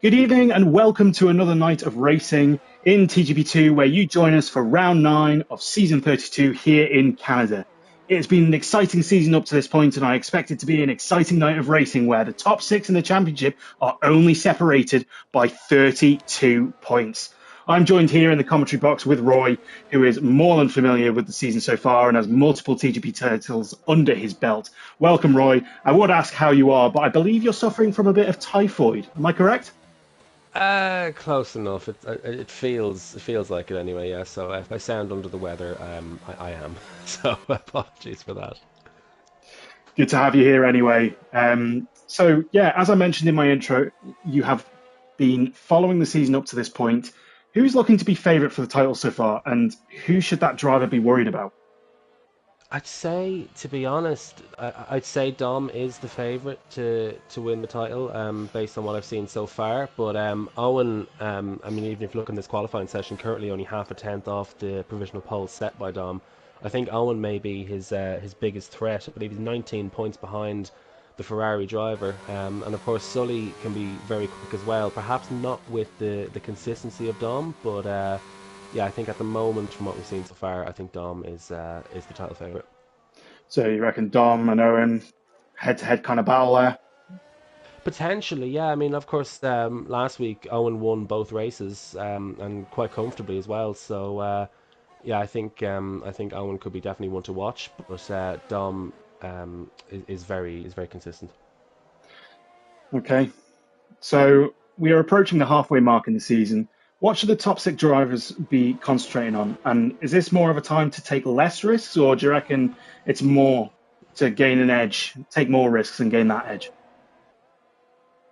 Good evening and welcome to another night of racing in TGP2 where you join us for round 9 of season 32 here in Canada. It's been an exciting season up to this point and I expect it to be an exciting night of racing where the top 6 in the championship are only separated by 32 points. I'm joined here in the commentary box with Roy, who is more than familiar with the season so far and has multiple TGP titles under his belt. Welcome, Roy. I would ask how you are, but I believe you're suffering from a bit of typhoid. Am I correct? Close enough. It feels like it anyway. Yeah. So if I sound under the weather, I am. So apologies for that. Good to have you here anyway. So, as I mentioned in my intro, you have been following the season up to this point. Who's looking to be favourite for the title so far, and who should that driver be worried about? I'd say, to be honest, I'd say Dom is the favourite to win the title, based on what I've seen so far. But Owen, I mean, even if you look in this qualifying session, currently only half a tenth off the provisional pole set by Dom. I think Owen may be his biggest threat. I believe he's 19 points behind the Ferrari driver, and of course Sully can be very quick as well. Perhaps not with the consistency of Dom, but yeah, I think at the moment, from what we've seen so far, I think Dom is the title favourite. So you reckon Dom and Owen head-to-head kind of battle there? Potentially, yeah. I mean, of course, last week Owen won both races, and quite comfortably as well. So yeah, I think Owen could be definitely one to watch, but Dom is very consistent. Okay, so we are approaching the halfway mark in the season. What should the top 6 drivers be concentrating on? And is this more of a time to take less risks, or do you reckon it's more to gain an edge, take more risks and gain that edge?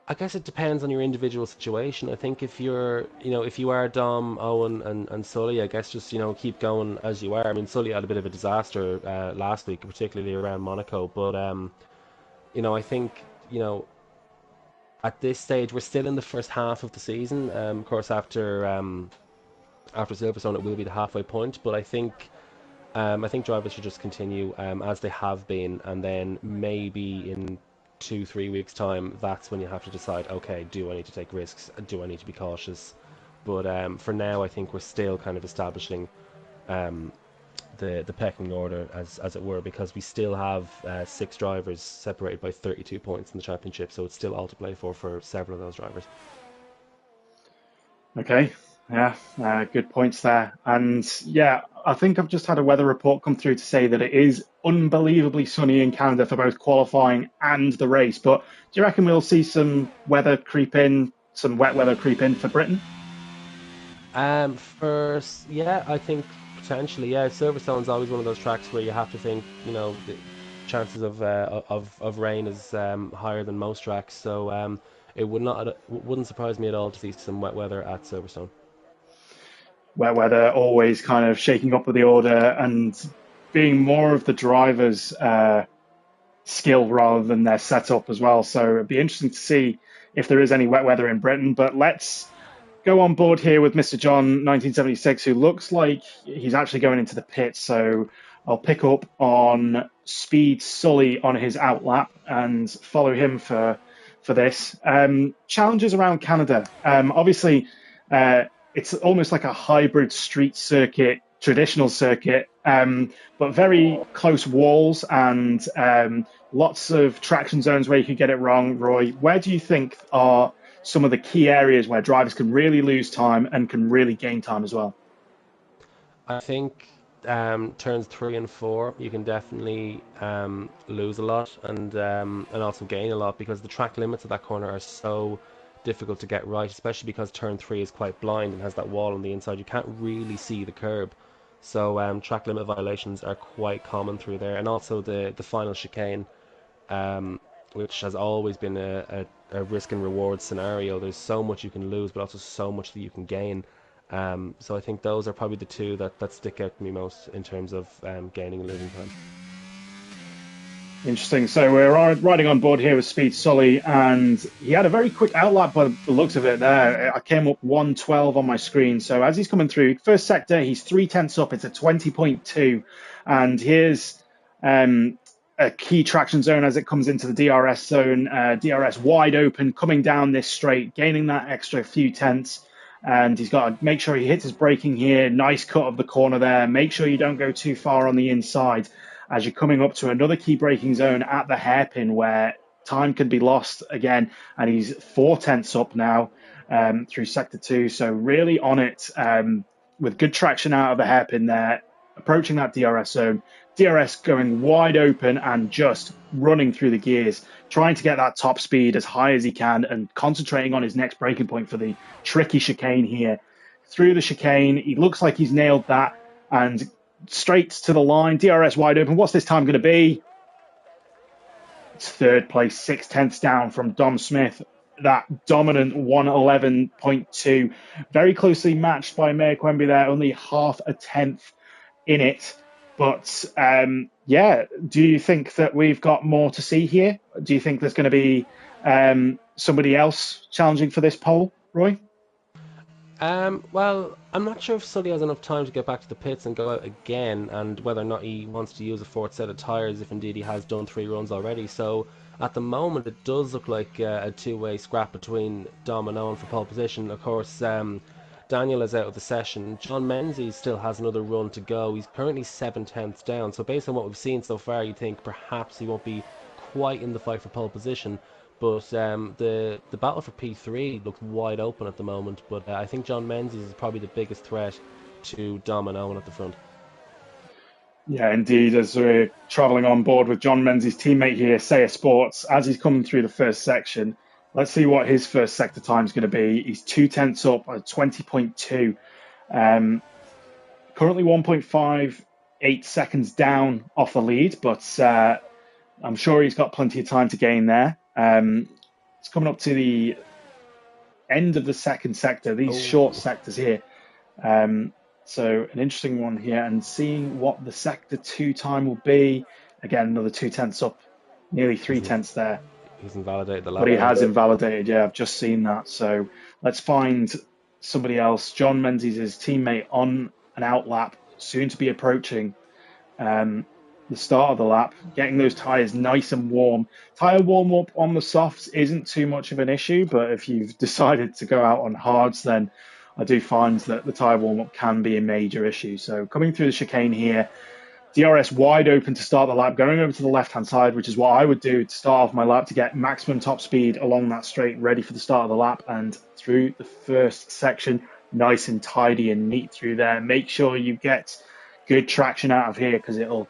I guess it depends on your individual situation. I think if you are Dom, Owen, and Sully, I guess just keep going as you are. I mean, Sully had a bit of a disaster last week, particularly around Monaco, but I think at this stage we're still in the first half of the season. Of course, after Silverstone, it will be the halfway point, but I think drivers should just continue as they have been, and then maybe in 2, 3 weeks' time, that's when you have to decide. Okay, do I need to take risks? Do I need to be cautious? But for now, I think we're still kind of establishing um, the pecking order, as it were, because we still have 6 drivers separated by 32 points in the championship, so it's still all to play for several of those drivers. Okay, yeah, good points there. And yeah, I think I've just had a weather report come through to say that it is unbelievably sunny in Canada for both qualifying and the race. But do you reckon we'll see some weather creep in, some wet weather creep in for Britain? Yeah, I think potentially, yeah. Silverstone's always one of those tracks where you have to think, the chances of rain is higher than most tracks. So it wouldn't surprise me at all to see some wet weather at Silverstone. Wet weather always kind of shaking up with the order and being more of the driver's skill rather than their setup as well. So it'd be interesting to see if there is any wet weather in Britain. But let's go on board here with Mr. John 1976, who looks like he's actually going into the pits. So I'll pick up on Speed Sully on his outlap and follow him for this. Challenges around Canada. Obviously, it's almost like a hybrid street circuit, traditional circuit, but very close walls and lots of traction zones where you could get it wrong. Roy, where do you think are some of the key areas where drivers can really lose time and can really gain time as well? I think turns 3 and 4, you can definitely lose a lot and also gain a lot because the track limits of that corner are so difficult to get right, especially because turn 3 is quite blind and has that wall on the inside. You can't really see the curb. So track limit violations are quite common through there, and also the final chicane, which has always been a risk and reward scenario. There's so much you can lose, but also so much that you can gain. So I think those are probably the two that stick out to me most in terms of gaining and losing time. Interesting. So we're riding on board here with Speed Sully, and he had a very quick outlap by the looks of it there. I came up 112 on my screen. So as he's coming through, first sector, he's 3 tenths up. It's a 20.2. And here's um, a key traction zone as it comes into the DRS zone. DRS wide open, coming down this straight, gaining that extra few tenths. And he's got to make sure he hits his braking here. Nice cut of the corner there. Make sure you don't go too far on the inside as you're coming up to another key braking zone at the hairpin where time could be lost again. And he's 4 tenths up now through sector 2. So really on it with good traction out of the hairpin there, approaching that DRS zone. DRS going wide open and just running through the gears, trying to get that top speed as high as he can and concentrating on his next braking point for the tricky chicane here. Through the chicane, he looks like he's nailed that and straight to the line. DRS wide open. What's this time going to be? It's third place, 6 tenths down from Dom Smith. That dominant 1:11.2. Very closely matched by Meir Quemby there, only half a tenth in it. But yeah, do you think that we've got more to see here? Do you think there's going to be somebody else challenging for this pole, Roy? Well, I'm not sure if Sully has enough time to get back to the pits and go out again, and whether or not he wants to use a 4th set of tyres, if indeed he has done 3 runs already. So at the moment, it does look like a two-way scrap between Dom and Owen for pole position. Of course, Daniel is out of the session. John Menzies still has another run to go. He's currently 7 tenths down. So based on what we've seen so far, you think perhaps he won't be quite in the fight for pole position. But the battle for P3 looks wide open at the moment. But I think John Menzies is probably the biggest threat to Dom and Owen at the front. Yeah, indeed. As we're travelling on board with John Menzies' teammate here, Saya Sports, as he's coming through the first section, let's see what his first sector time is going to be. He's 2 tenths up at 20.2. Currently 1.58 seconds down off the lead, but I'm sure he's got plenty of time to gain there. It's coming up to the end of the second sector, these short sectors here. So an interesting one here, and seeing what the sector 2 time will be. Again, another 2 tenths up, nearly 3 tenths there. He's invalidated the lap. But he has invalidated, yeah, I've just seen that. So let's find somebody else. John Menzies' teammate on an out lap, soon to be approaching the start of the lap, getting those tyres nice and warm. Tyre warm-up on the softs isn't too much of an issue, but if you've decided to go out on hards, then I do find that the tyre warm-up can be a major issue. So coming through the chicane here, DRS wide open to start the lap, going over to the left-hand side, which is what I would do to start off my lap to get maximum top speed along that straight, ready for the start of the lap. And through the first section, nice and tidy and neat through there. Make sure you get good traction out of here because it'll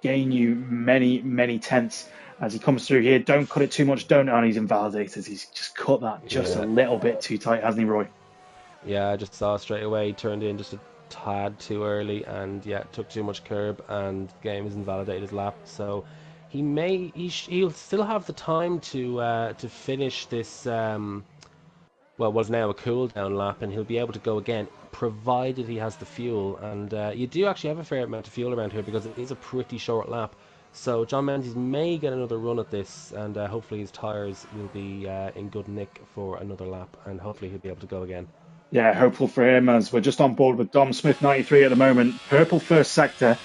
gain you many, many tenths as he comes through here. Don't cut it too much, don't, and he's invalidated. He's just cut that just a little bit too tight, hasn't he, Roy? Yeah, I just saw straight away, he turned in just a tad too early and took too much curb, and the game has invalidated his lap. So he'll still have the time to finish this what's now a cool down lap, and he'll be able to go again provided he has the fuel. And you do actually have a fair amount of fuel around here because it is a pretty short lap. So John Menzies may get another run at this, and hopefully his tyres will be in good nick for another lap, and hopefully he'll be able to go again. Yeah, hopeful for him, as we're just on board with Dom Smith 93 at the moment. Purple first sector,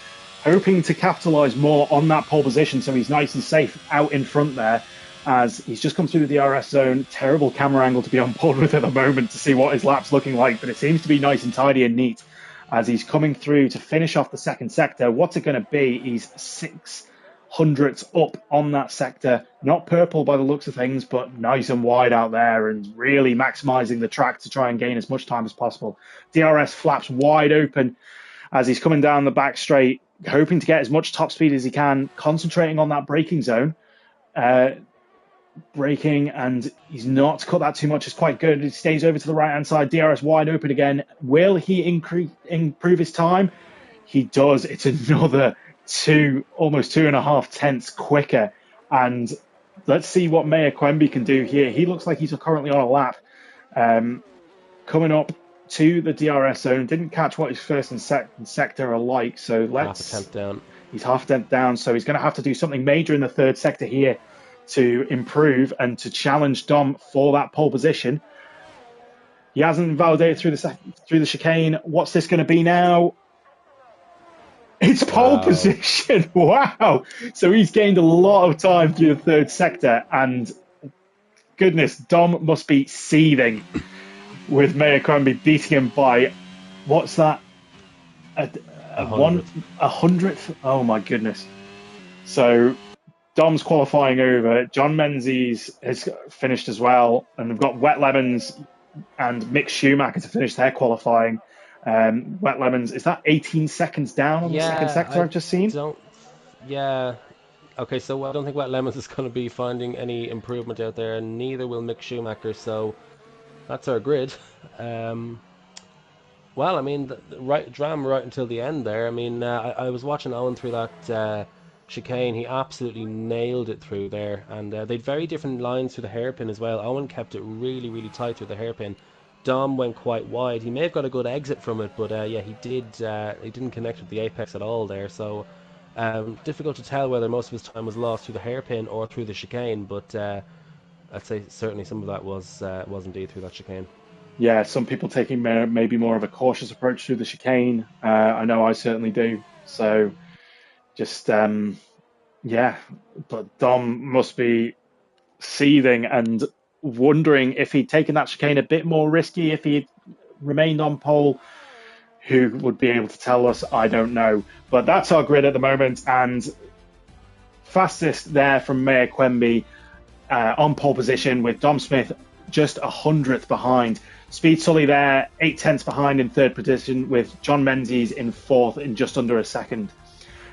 hoping to capitalise more on that pole position so he's nice and safe out in front there, as he's just come through the DRS zone. Terrible camera angle to be on board with at the moment to see what his lap's looking like, but it seems to be nice and tidy and neat as he's coming through to finish off the second sector. What's it going to be? He's 600ths up on that sector. Not purple by the looks of things, but nice and wide out there and really maximising the track to try and gain as much time as possible. DRS flaps wide open as he's coming down the back straight, hoping to get as much top speed as he can, concentrating on that braking zone. Braking, and he's not cut that too much. It's quite good. He stays over to the right hand side. DRS wide open again. Will he improve his time? He does. It's another almost 2.5 tenths quicker. And let's see what Meir Quemby can do here. He looks like he's currently on a lap, coming up to the DRS zone. Didn't catch what his first and second sector are like. So half a tenth down. He's half a tenth down. So he's going to have to do something major in the third sector here to improve and to challenge Dom for that pole position. He hasn't invalidated through the chicane. What's this going to be now? It's pole Wow. position. Wow. So he's gained a lot of time through the third sector. And goodness, Dom must be seething with Mayor Quimby beating him by, what's that? A, A a one, hundredth. a hundredth? Oh my goodness. So Dom's qualifying over. John Menzies has finished as well. And we've got Wet Lemons and Mick Schumacher to finish their qualifying. Wet Lemons, is that 18 seconds down on the second Yeah, sector I I've just seen? don't. Yeah. Okay, so I don't think Wet Lemons is going to be finding any improvement out there, and neither will Mick Schumacher. So that's our grid. Um, well, I mean, the right drama right until the end there. I mean, I was watching Owen through that chicane. He absolutely nailed it through there, and they'd very different lines through the hairpin as well. Owen kept it really, really tight through the hairpin. Dom went quite wide. He may have got a good exit from it, but yeah, he did. He didn't connect with the apex at all there. So difficult to tell whether most of his time was lost through the hairpin or through the chicane. But I'd say certainly some of that was indeed through that chicane. Yeah, some people taking maybe more of a cautious approach through the chicane. I know I certainly do. So just, yeah, but Dom must be seething and wondering if he'd taken that chicane a bit more risky, if he'd remained on pole. Who would be able to tell us? I don't know. But that's our grid at the moment. And fastest there from Mayor Quemby on pole position with Dom Smith just a hundredth behind. Speed Sully there, 8/10 behind in third position with John Menzies in fourth in just under a second.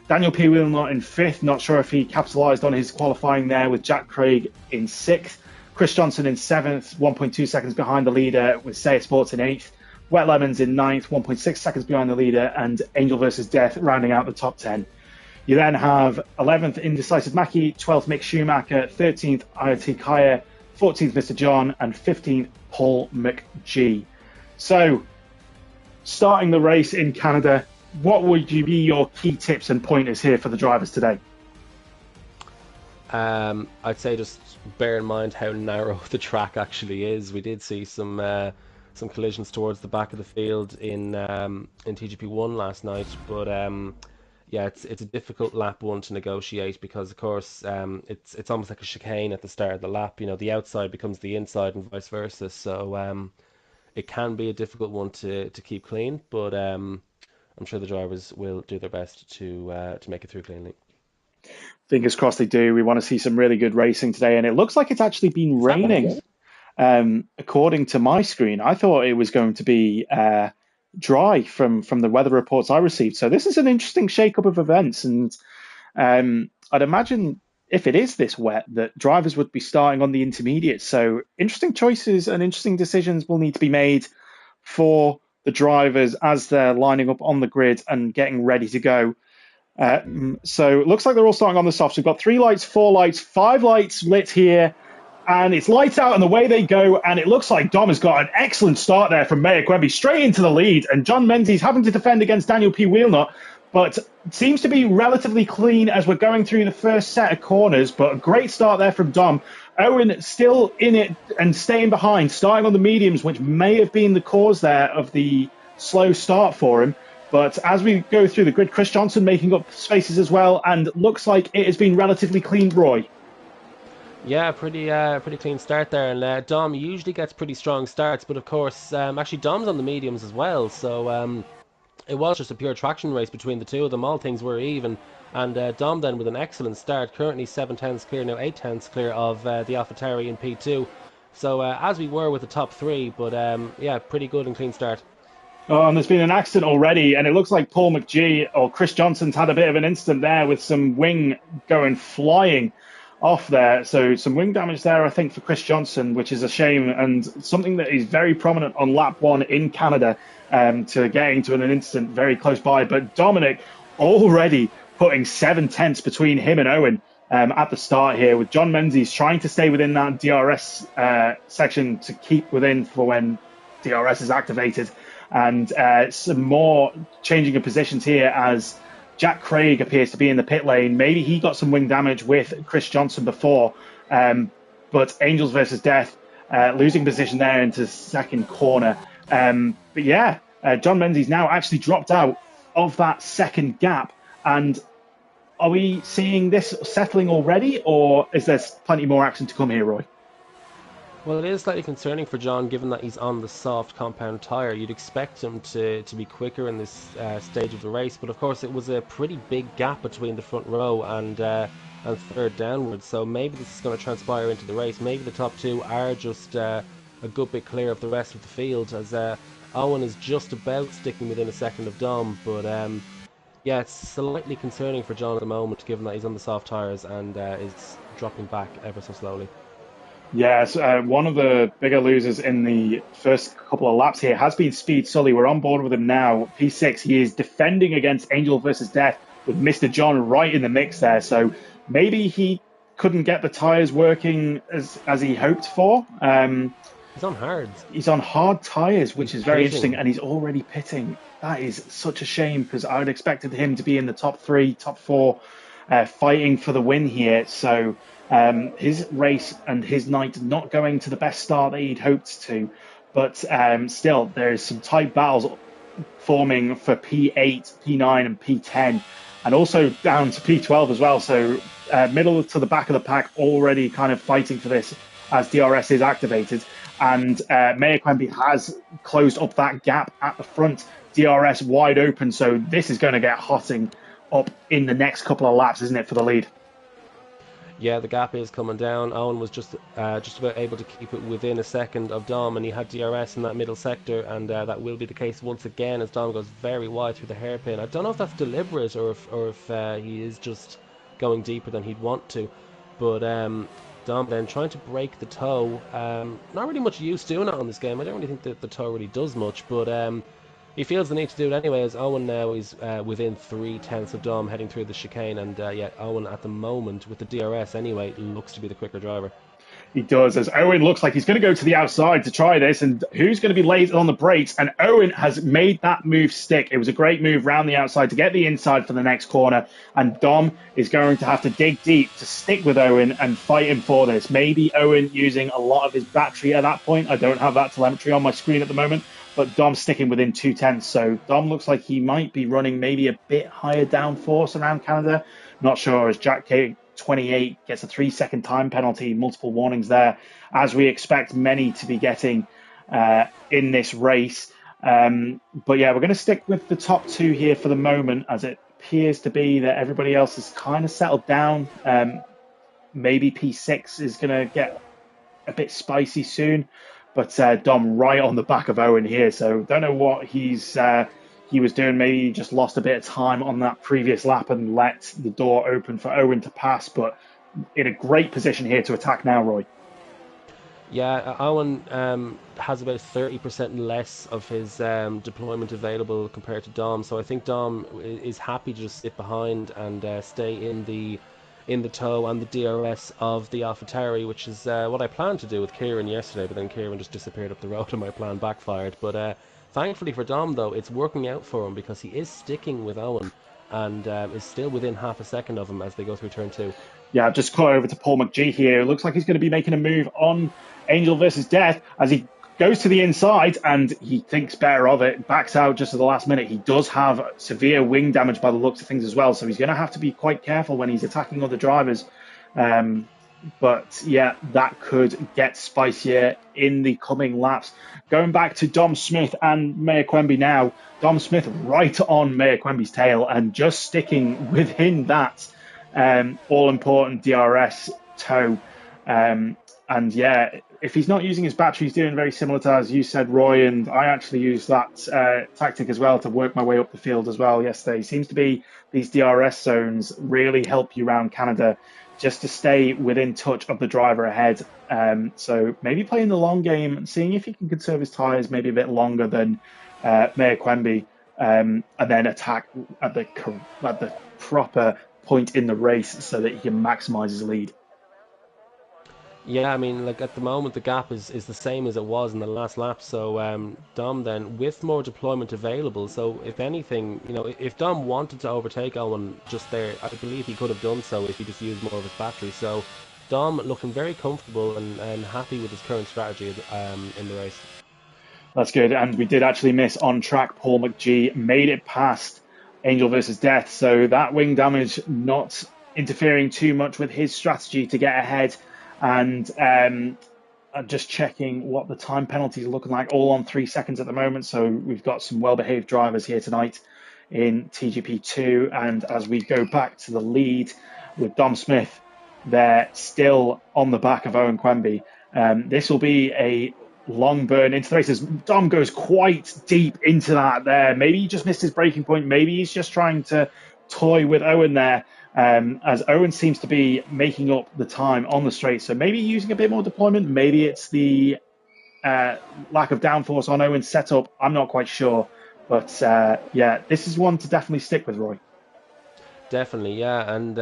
Daniel P. Wheelnut in fifth. Not sure if he capitalised on his qualifying there with Jack Craig in sixth. Chris Johnson in seventh, 1.2 seconds behind the leader with Say Sports in eighth. Wet Lemons in ninth, 1.6 seconds behind the leader, and Angel versus Death rounding out the top 10. You then have 11th Indecisive Mackie, 12th Mick Schumacher, 13th IoT Kaya, 14th Mr. John, and 15th Paul McG. So, starting the race in Canada, what would you be your key tips and pointers here for the drivers today? I'd say just bear in mind how narrow the track actually is. We did see some collisions towards the back of the field in TGP1 last night, but yeah, it's a difficult lap one to negotiate because of course it's almost like a chicane at the start of the lap. You know, the outside becomes the inside and vice versa. So it can be a difficult one to keep clean, but I'm sure the drivers will do their best to make it through cleanly. Fingers crossed they do. We want to see some really good racing today, and it looks like it's actually been Is that raining. According to my screen, I thought it was going to be dry from the weather reports I received. So this is an interesting shake-up of events, and I'd imagine if it is this wet, that drivers would be starting on the intermediate. So interesting choices and interesting decisions will need to be made for the drivers as they're lining up on the grid and getting ready to go. So it looks like they're all starting on the softs. We've got 3 lights, 4 lights, 5 lights lit here, and it's lights out and away they go. And it looks like Dom has got an excellent start there from Mayor Quemby straight into the lead. And John Menzies having to defend against Daniel P. Wheelnut, but seems to be relatively clean as we're going through the first set of corners. But a great start there from Dom. Owen still in it and staying behind, starting on the mediums, which may have been the cause there of the slow start for him. But as we go through the grid, Chris Johnson making up spaces as well, and looks like it has been relatively clean, Roy. Yeah, pretty clean start there, and Dom usually gets pretty strong starts, but of course, actually Dom's on the mediums as well, so it was just a pure traction race between the two of them. All things were even, and Dom then with an excellent start, currently 7/10 clear, now 8/10 clear of the AlphaTauri in P2. So as we were with the top three, but yeah, pretty good and clean start. Oh, and there's been an accident already, and it looks like Paul McG or Chris Johnson's had a bit of an incident there with some wing going flying off there. So some wing damage there, I think, for Chris Johnson, which is a shame, and something that is very prominent on lap one in Canada, to getting to an incident very close by. But Dominic already putting 7/10 between him and Owen at the start here, with John Menzies trying to stay within that DRS section to keep within for when DRS is activated. And some more changing of positions here as Jack Craig appears to be in the pit lane. Maybe he got some wing damage with Chris Johnson before, but Angels versus Death losing position there into second corner. But yeah, John Menzies now actually dropped out of that second gap And are we seeing this settling already, or is there plenty more action to come here, Roy? Well, it is slightly concerning for John, given that he's on the soft compound tyre. You'd expect him to be quicker in this stage of the race, but of course it was a pretty big gap between the front row and third downwards. So maybe this is going to transpire into the race. Maybe the top two are just a good bit clear of the rest of the field, as Owen is just about sticking within a second of Dom. But yeah, it's slightly concerning for John at the moment, given that he's on the soft tyres and is dropping back ever so slowly. Yes, one of the bigger losers in the first couple of laps here has been Speed Sully. We're on board with him now. P6, he is defending against Angel versus Death with Mr. John right in the mix there. So maybe he couldn't get the tyres working as he hoped for. He's on hard. He's on hard tyres, which is very pitting. interesting, and he's already pitting. That is such a shame because I would expected him to be in the top three, top four, fighting for the win here. So his race and his night not going to the best start that he'd hoped to, but still there's some tight battles forming for P8, P9, and P10, and also down to P12 as well. So middle to the back of the pack already kind of fighting for this as DRS is activated, and Meyer Quemby has closed up that gap at the front. DRS wide open, so this is going to get hotting up in the next couple of laps, isn't it, for the lead? Yeah, the gap is coming down. Owen was just about able to keep it within a second of Dom, and he had DRS in that middle sector, and that will be the case once again as Dom goes very wide through the hairpin. I don't know if that's deliberate or if he is just going deeper than he'd want to, but Dom then trying to break the toe. Not really much use doing it on this game. I don't really think that the toe really does much, but he feels the need to do it anyway, as Owen now is within 3/10 of Dom heading through the chicane, and yeah, Owen at the moment with the DRS anyway looks to be the quicker driver. He does, as Owen looks like he's going to go to the outside to try this, and who's going to be late on the brakes? And Owen has made that move stick. It was a great move round the outside to get the inside for the next corner, and Dom is going to have to dig deep to stick with Owen and fight him for this. Maybe Owen using a lot of his battery at that point. I don't have that telemetry on my screen at the moment, but Dom's sticking within 2/10. So Dom looks like he might be running maybe a bit higher downforce around Canada. Not sure, as Jack K28 gets a 3-second time penalty, multiple warnings there, as we expect many to be getting in this race. But yeah, we're going to stick with the top two here for the moment, as it appears to be that everybody else has kind of settled down. Maybe P6 is going to get a bit spicy soon. But Dom right on the back of Owen here, so don't know what he was doing. Maybe he just lost a bit of time on that previous lap and let the door open for Owen to pass, but in a great position here to attack now, Roy. Yeah, Owen has about 30% less of his deployment available compared to Dom, so I think Dom is happy to just sit behind and stay in the toe and the DRS of the AlphaTauri, which is what I planned to do with Kieran yesterday, but then Kieran just disappeared up the road and my plan backfired. But thankfully for Dom, though, it's working out for him because he is sticking with Owen and is still within half a second of him as they go through turn two. Yeah, I've just caught over to Paul McGee here. Looks like he's going to be making a move on Angel versus Death as he goes to the inside and he thinks better of it, backs out just at the last minute. He does have severe wing damage by the looks of things as well, so he's going to have to be quite careful when he's attacking other drivers. But yeah, that could get spicier in the coming laps. Going back to Dom Smith and Meyer Quemby now. Dom Smith right on Meyer Quemby's tail and just sticking within that all-important DRS toe. And yeah, if he's not using his battery, he's doing very similar to, as you said, Roy, and I actually used that tactic as well to work my way up the field as well yesterday. Seems to be these DRS zones really help you around Canada just to stay within touch of the driver ahead. So maybe playing the long game and seeing if he can conserve his tyres maybe a bit longer than Meyer Quemby, and then attack at the proper point in the race so that he can maximise his lead. Yeah, I mean, like at the moment the gap is the same as it was in the last lap. So Dom then with more deployment available. So if anything, if Dom wanted to overtake Owen just there, I believe he could have done so if he just used more of his battery. So Dom looking very comfortable and happy with his current strategy in the race. That's good. And we did actually miss on track. Paul McGee made it past Angel versus Death. So that wing damage not interfering too much with his strategy to get ahead. And I'm just checking what the time penalties are looking like, all on 3 seconds at the moment. So we've got some well-behaved drivers here tonight in TGP2. And as we go back to the lead with Dom Smith, they're still on the back of Owen Quemby. This will be a long burn into the races. Dom goes quite deep into that there. Maybe he just missed his breaking point. Maybe he's just trying to toy with Owen there, as Owen seems to be making up the time on the straight. So maybe using a bit more deployment. Maybe it's the lack of downforce on Owen's setup. I'm not quite sure. But yeah, this is one to definitely stick with, Roy. Definitely, yeah, and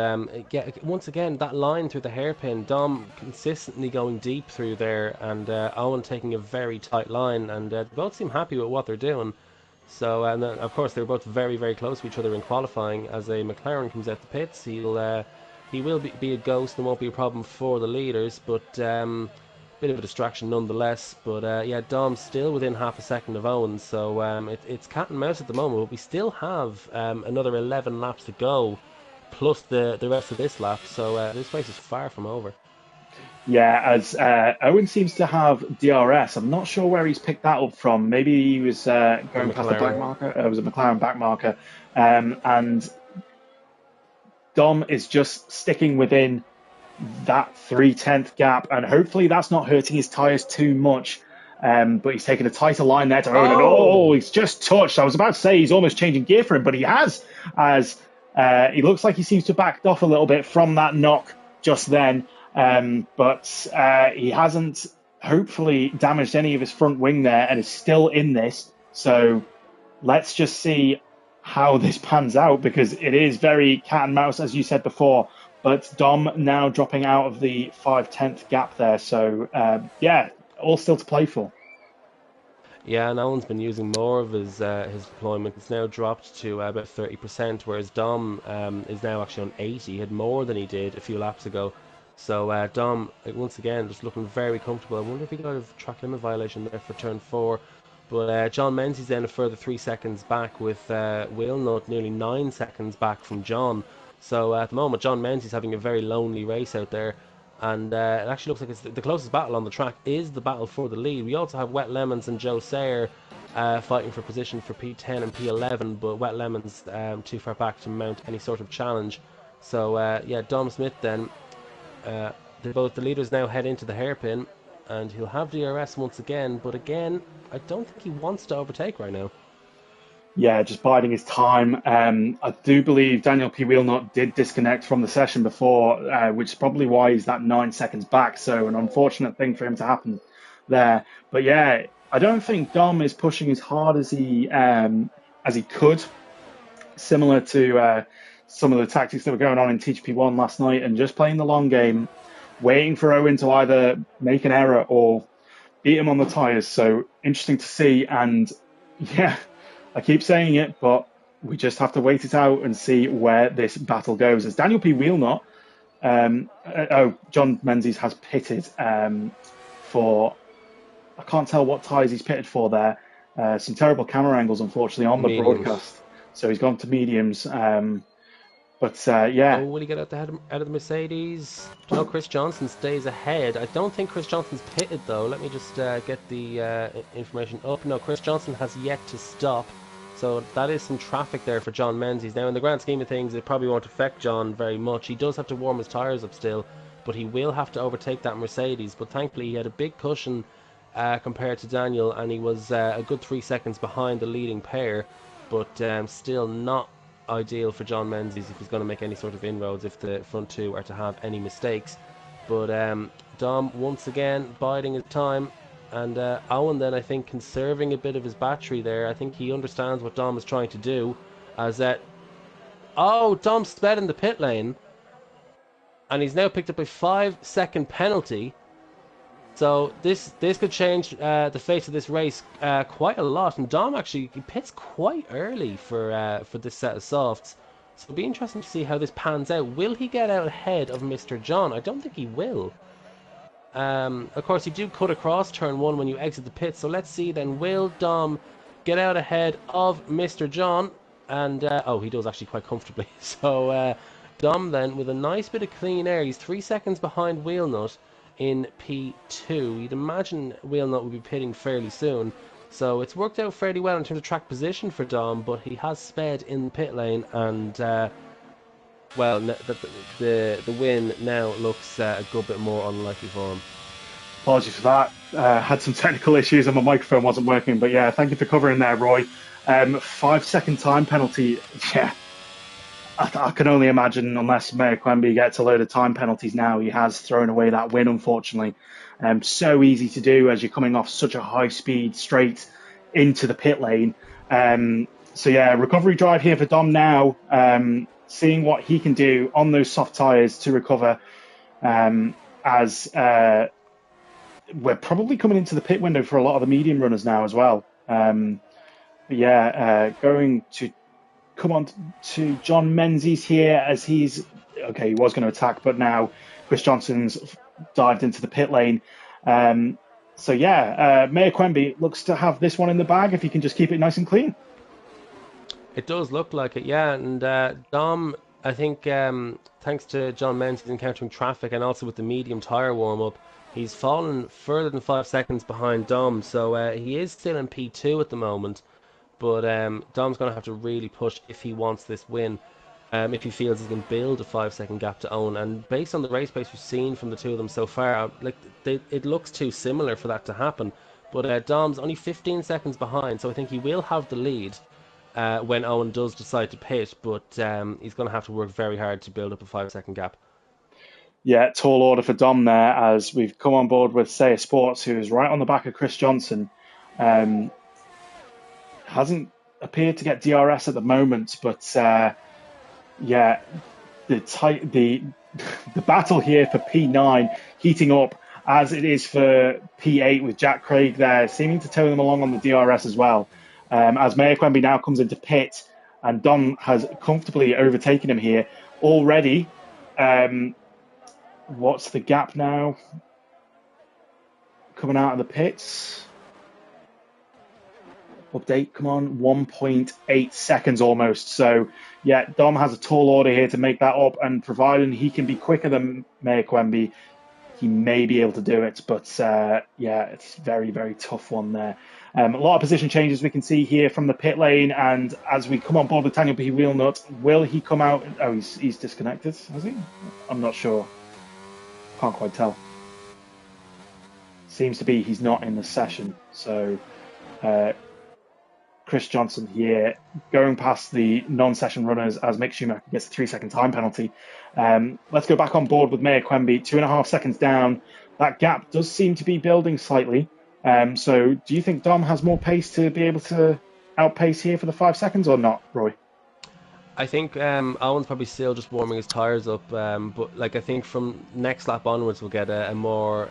once again, that line through the hairpin, Dom consistently going deep through there, and Owen taking a very tight line, and they both seem happy with what they're doing. So, and then, of course, they're both very, very close to each other in qualifying. As a McLaren comes out the pits, he will be a ghost and won't be a problem for the leaders, but bit of a distraction nonetheless. But yeah, Dom's still within half a second of Owen, so it's cat and mouse at the moment. But we still have another 11 laps to go, plus the rest of this lap. So this race is far from over. Yeah, as Owen seems to have DRS. I'm not sure where he's picked that up from. Maybe he was going past the black marker. It was a McLaren back marker. And Dom is just sticking within that 3/10 gap, and hopefully that's not hurting his tyres too much. But he's taking a tighter line there to Owen. And he's just touched. I was about to say he's almost changing gear for him, but he has, as he looks like he seems to have backed off a little bit from that knock just then. But he hasn't hopefully damaged any of his front wing there and is still in this. So let's just see how this pans out, because it is very cat and mouse, as you said before. But Dom now dropping out of the 5/10 gap there. So yeah, all still to play for. Yeah, and Owen's been using more of his deployment. It's now dropped to about 30%, whereas Dom is now actually on 80. He had more than he did a few laps ago. So Dom, once again, just looking very comfortable. I wonder if he got a track limit violation there for turn 4. But John Menzies then a further 3 seconds back, with Wilnut nearly 9 seconds back from John. So at the moment, John Menzies having a very lonely race out there. And it actually looks like it's the closest battle on the track is the battle for the lead. We also have Wet Lemons and Joe Sayer fighting for position for P10 and P11, but Wet Lemons too far back to mount any sort of challenge. So yeah, Dom Smith then, both the leaders now head into the hairpin, and he'll have DRS once again, but again, I don't think he wants to overtake right now. Yeah, just biding his time. I do believe Daniel P. Wheelnut did disconnect from the session before, which is probably why he's that 9 seconds back. So an unfortunate thing for him to happen there. But yeah, I don't think Dom is pushing as hard as he could. Similar to some of the tactics that were going on in TGP1 last night, and just playing the long game, waiting for Owen to either make an error or beat him on the tyres. So interesting to see. And yeah, I keep saying it, but we just have to wait it out and see where this battle goes. As Daniel P. Wheelnut, John Menzies has pitted for, I can't tell what tyres he's pitted for there. Some terrible camera angles, unfortunately, on the broadcast. So he's gone to mediums. But yeah. Oh, will he get out of the Mercedes? No, Chris Johnson stays ahead. I don't think Chris Johnson's pitted, though. Let me just get the information up. No, Chris Johnson has yet to stop. So that is some traffic there for John Menzies. Now, in the grand scheme of things, it probably won't affect John very much. He does have to warm his tyres up still, but he will have to overtake that Mercedes. But thankfully, he had a big cushion compared to Daniel, and he was a good 3 seconds behind the leading pair, but still not ideal for John Menzies if he's going to make any sort of inroads, if the front two are to have any mistakes. But Dom, once again, biding his time. And Owen then, I think, conserving a bit of his battery there. I think he understands what Dom is trying to do. As that, Dom sped in the pit lane, and he's now picked up a 5-second penalty. So this could change the face of this race quite a lot. And Dom actually he pits quite early for this set of softs. So it'll be interesting to see how this pans out. Will he get out ahead of Mr. John? I don't think he will. Of course, you do cut across turn 1 when you exit the pit. So let's see then, will Dom get out ahead of Mr. John? And oh, he does actually quite comfortably. So Dom then with a nice bit of clean air. He's 3 seconds behind Wheelnut in P2. You'd imagine Wheelnut will be pitting fairly soon. So it's worked out fairly well in terms of track position for Dom, but he has sped in the pit lane, and well, the win now looks a good bit more unlikely for him. Apologies for that. Had some technical issues and my microphone wasn't working, but yeah, thank you for covering there, Roy. 5 second time penalty. Yeah, I can only imagine unless Mayor Quemby gets a load of time penalties now, he has thrown away that win, unfortunately. So easy to do as you're coming off such a high speed straight into the pit lane. So yeah, recovery drive here for Dom now. Seeing what he can do on those soft tyres to recover as we're probably coming into the pit window for a lot of the medium runners now as well. But yeah, going to come on to John Menzies here as he's okay. He was going to attack, but now Chris Johnson's dived into the pit lane. So yeah, Mayor Quemby looks to have this one in the bag if he can just keep it nice and clean. It does look like it, yeah. And Dom, I think, thanks to John Menzies encountering traffic and also with the medium tyre warm up, he's fallen further than 5 seconds behind Dom. So he is still in P2 at the moment. But Dom's going to have to really push if he wants this win. If he feels he can build a 5 second gap to Owen. And based on the race pace we've seen from the two of them so far, like it looks too similar for that to happen. But Dom's only 15 seconds behind, so I think he will have the lead when Owen does decide to pit, but he's going to have to work very hard to build up a 5 second gap. Yeah, tall order for Dom there as we've come on board with Saya Sports, who is right on the back of Chris Johnson. Hasn't appeared to get DRS at the moment, but yeah, the battle here for P9 heating up as it is for P8 with Jack Craig there, seeming to tow them along on the DRS as well. As Mayor Quemby now comes into pit, and Dom has comfortably overtaken him here already. What's the gap now? Coming out of the pits. Update, come on, 1.8 seconds almost. So, yeah, Dom has a tall order here to make that up, and providing he can be quicker than Mayor Quemby, he may be able to do it. But, yeah, it's very, very tough one there. A lot of position changes we can see here from the pit lane, and as we come on board with Daniel P. Wheelnut, will he come out? Oh, he's disconnected, has he? I'm not sure. Can't quite tell. Seems to be he's not in the session. So, Chris Johnson here going past the non-session runners as Mick Schumacher gets a 3 second time penalty. Let's go back on board with Mayor Quemby, 2.5 seconds down. That gap does seem to be building slightly. So do you think Dom has more pace to be able to outpace here for the 5 seconds or not, Roy? I think Owen's probably still just warming his tyres up, but like I think from next lap onwards we'll get a more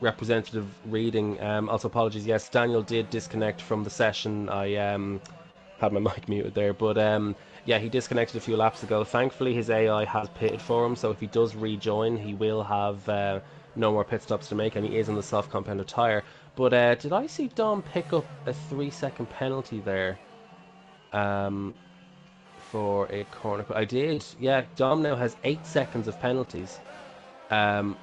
representative reading. Also apologies, yes, Daniel did disconnect from the session. I had my mic muted there, but yeah, he disconnected a few laps ago. Thankfully his AI has pitted for him, so if he does rejoin he will have no more pit stops to make, and he is on the soft compounder tyre. But did I see Dom pick up a 3 second penalty there for a corner? I did, yeah. Dom now has 8 seconds of penalties,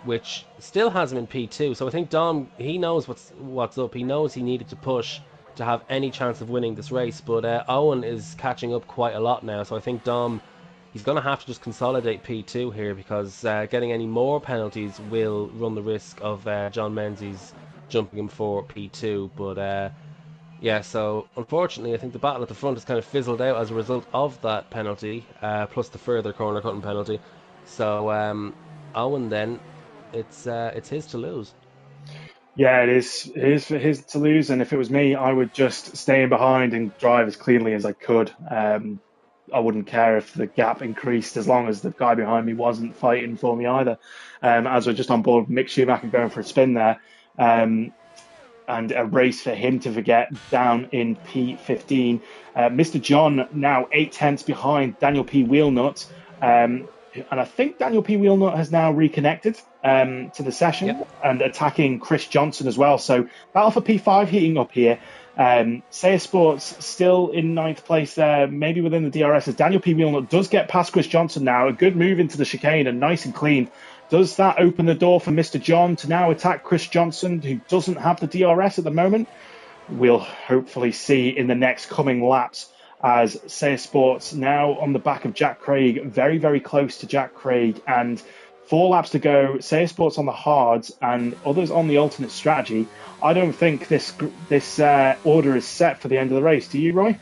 which still has him in P2. So I think Dom, he knows what's up. He knows he needed to push to have any chance of winning this race. But Owen is catching up quite a lot now. So I think Dom, he's going to have to just consolidate P2 here, because getting any more penalties will run the risk of John Menzies jumping him for P2. But yeah, so unfortunately I think the battle at the front has kind of fizzled out as a result of that penalty, plus the further corner cutting penalty. So Owen then, it's his to lose. Yeah, it is his to lose, and if it was me, I would just stay in behind and drive as cleanly as I could. I wouldn't care if the gap increased as long as the guy behind me wasn't fighting for me either. As we're just on board, Mick Schumacher going for a spin there, and a race for him to forget down in P15. Mr. John now 8 tenths behind Daniel P. Wheelnut. And I think Daniel P. Wheelnut has now reconnected to the session, Yep. and attacking Chris Johnson as well. So battle for P5 heating up here. Saya Sports still in ninth place there, maybe within the DRS, as Daniel P. Wheelnut does get past Chris Johnson now. A good move into the chicane and nice and clean. Does that open the door for Mr. John to now attack Chris Johnson, who doesn't have the DRS at the moment? We'll hopefully see in the next coming laps, as Saya Sports now on the back of Jack Craig, very, very close to Jack Craig, and 4 laps to go. Saya Sports on the hards and others on the alternate strategy. I don't think this order is set for the end of the race. Do you, Roy?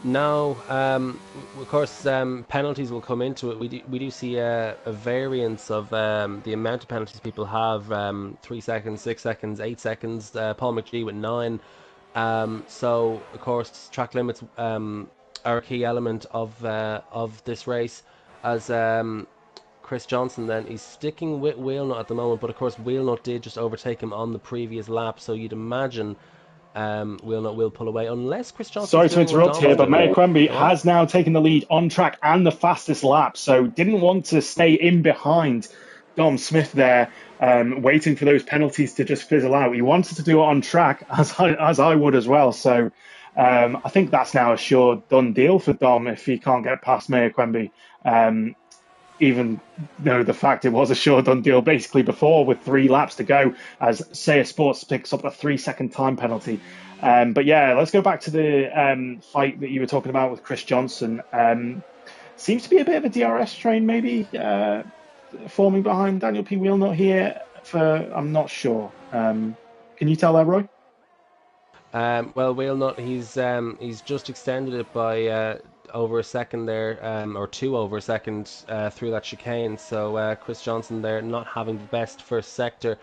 No, of course, penalties will come into it. We do see a variance of the amount of penalties people have: 3 seconds, 6 seconds, 8 seconds. Paul McGee with 9. So of course, track limits are a key element of this race. As Chris Johnson, then he's sticking with Wheelnut at the moment, but of course Wheelnut did just overtake him on the previous lap, so you'd imagine Wheelnut will pull away unless Chris Johnson. Sorry to interrupt here, but Mequembe has now taken the lead on track and the fastest lap, so didn't want to stay in behind Dom Smith there, waiting for those penalties to just fizzle out. He wanted to do it on track, as I would as well. So I think that's now a sure done deal for Dom if he can't get past Mequembe. Even though the fact it was a sure done deal basically before, with 3 laps to go, as Saya Sports picks up a 3-second time penalty. But yeah, let's go back to the fight that you were talking about with Chris Johnson. Seems to be a bit of a DRS train maybe forming behind Daniel P. Wheelnut here. I'm not sure. Can you tell that, Roy? Well, Wheelnut, he's just extended it by over a second there, or 2 over a second through that chicane. So Chris Johnson there not having the best first sector.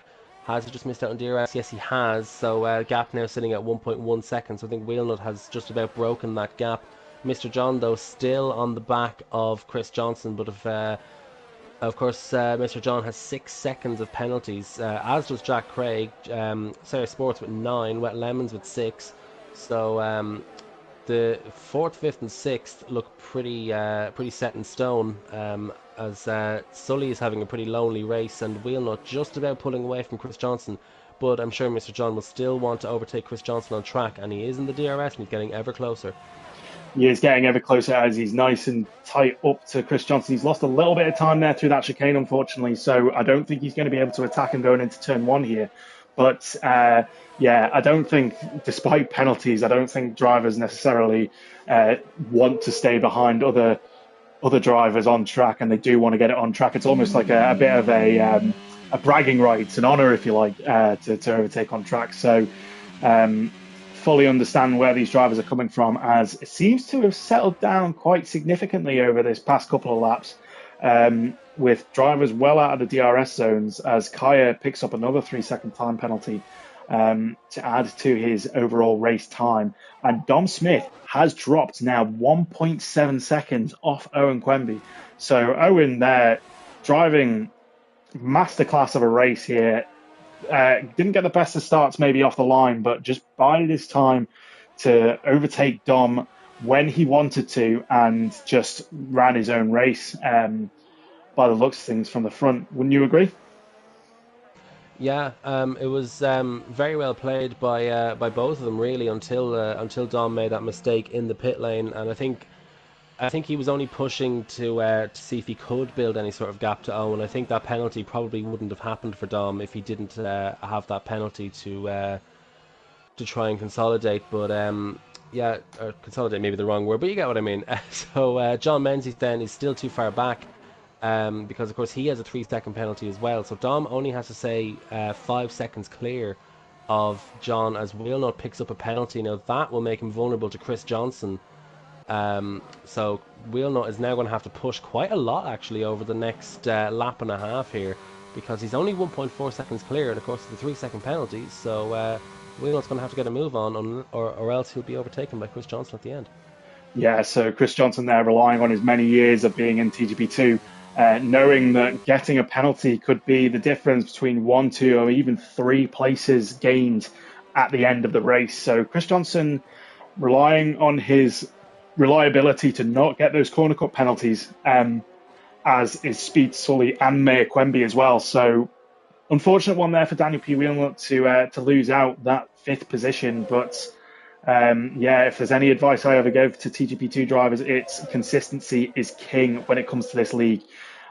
Has he just missed out on DRS? Yes, he has. So gap now sitting at 1.1 seconds. So I think Wheelnut has just about broken that gap. Mr. John, though, still on the back of Chris Johnson, but of course, Mr. John has 6 seconds of penalties, as does Jack Craig. Sarah Sports with 9, Wet Lemons with 6. So the 4th, 5th, and 6th look pretty set in stone. As Sully is having a pretty lonely race, and Wheelnut just about pulling away from Chris Johnson. But I'm sure Mr. John will still want to overtake Chris Johnson on track, and he is in the DRS, and he's getting ever closer. He is getting ever closer as he's nice and tight up to Chris Johnson. He's lost a little bit of time there through that chicane, unfortunately, so I don't think he's going to be able to attack him going into turn 1 here. But yeah, I don't think, despite penalties, I don't think drivers necessarily want to stay behind other drivers on track, and they do want to get it on track. It's almost like a bit of a bragging rights, an honour, if you like, to overtake on track. So fully understand where these drivers are coming from, as it seems to have settled down quite significantly over this past couple of laps, with drivers well out of the DRS zones, as Kaya picks up another 3-second time penalty to add to his overall race time. And Dom Smith has dropped now 1.7 seconds off Owen Quemby. So Owen there, driving masterclass of a race here. Didn't get the best of starts maybe off the line, but just bided his time to overtake Dom when he wanted to, and just ran his own race by the looks of things from the front. Wouldn't you agree? Yeah, it was very well played by both of them, really, until Dom made that mistake in the pit lane. And I think he was only pushing to see if he could build any sort of gap to Owen. I think that penalty probably wouldn't have happened for Dom if he didn't have that penalty to try and consolidate. But yeah, or consolidate maybe the wrong word, but you get what I mean. So John Menzies then is still too far back, because of course he has a 3-second penalty as well. So Dom only has to say 5 seconds clear of John, as Wheelnut picks up a penalty. Now that will make him vulnerable to Chris Johnson. So Wheelnut is now going to have to push quite a lot actually over the next lap and a half here, because he's only 1.4 seconds clear, and of course the 3-second penalty. So Wheelnut's going to have to get a move on, or else he'll be overtaken by Chris Johnson at the end. Yeah, so Chris Johnson there relying on his many years of being in TGP2, knowing that getting a penalty could be the difference between 1, 2, or even 3 places gained at the end of the race. So Chris Johnson relying on his reliability to not get those corner cut penalties, as is Speed Sully and Mequembe as well. So unfortunate one there for Daniel P. Wheelnut to lose out that 5th position. But yeah, if there's any advice I ever give to TGP2 drivers, it's consistency is king when it comes to this league.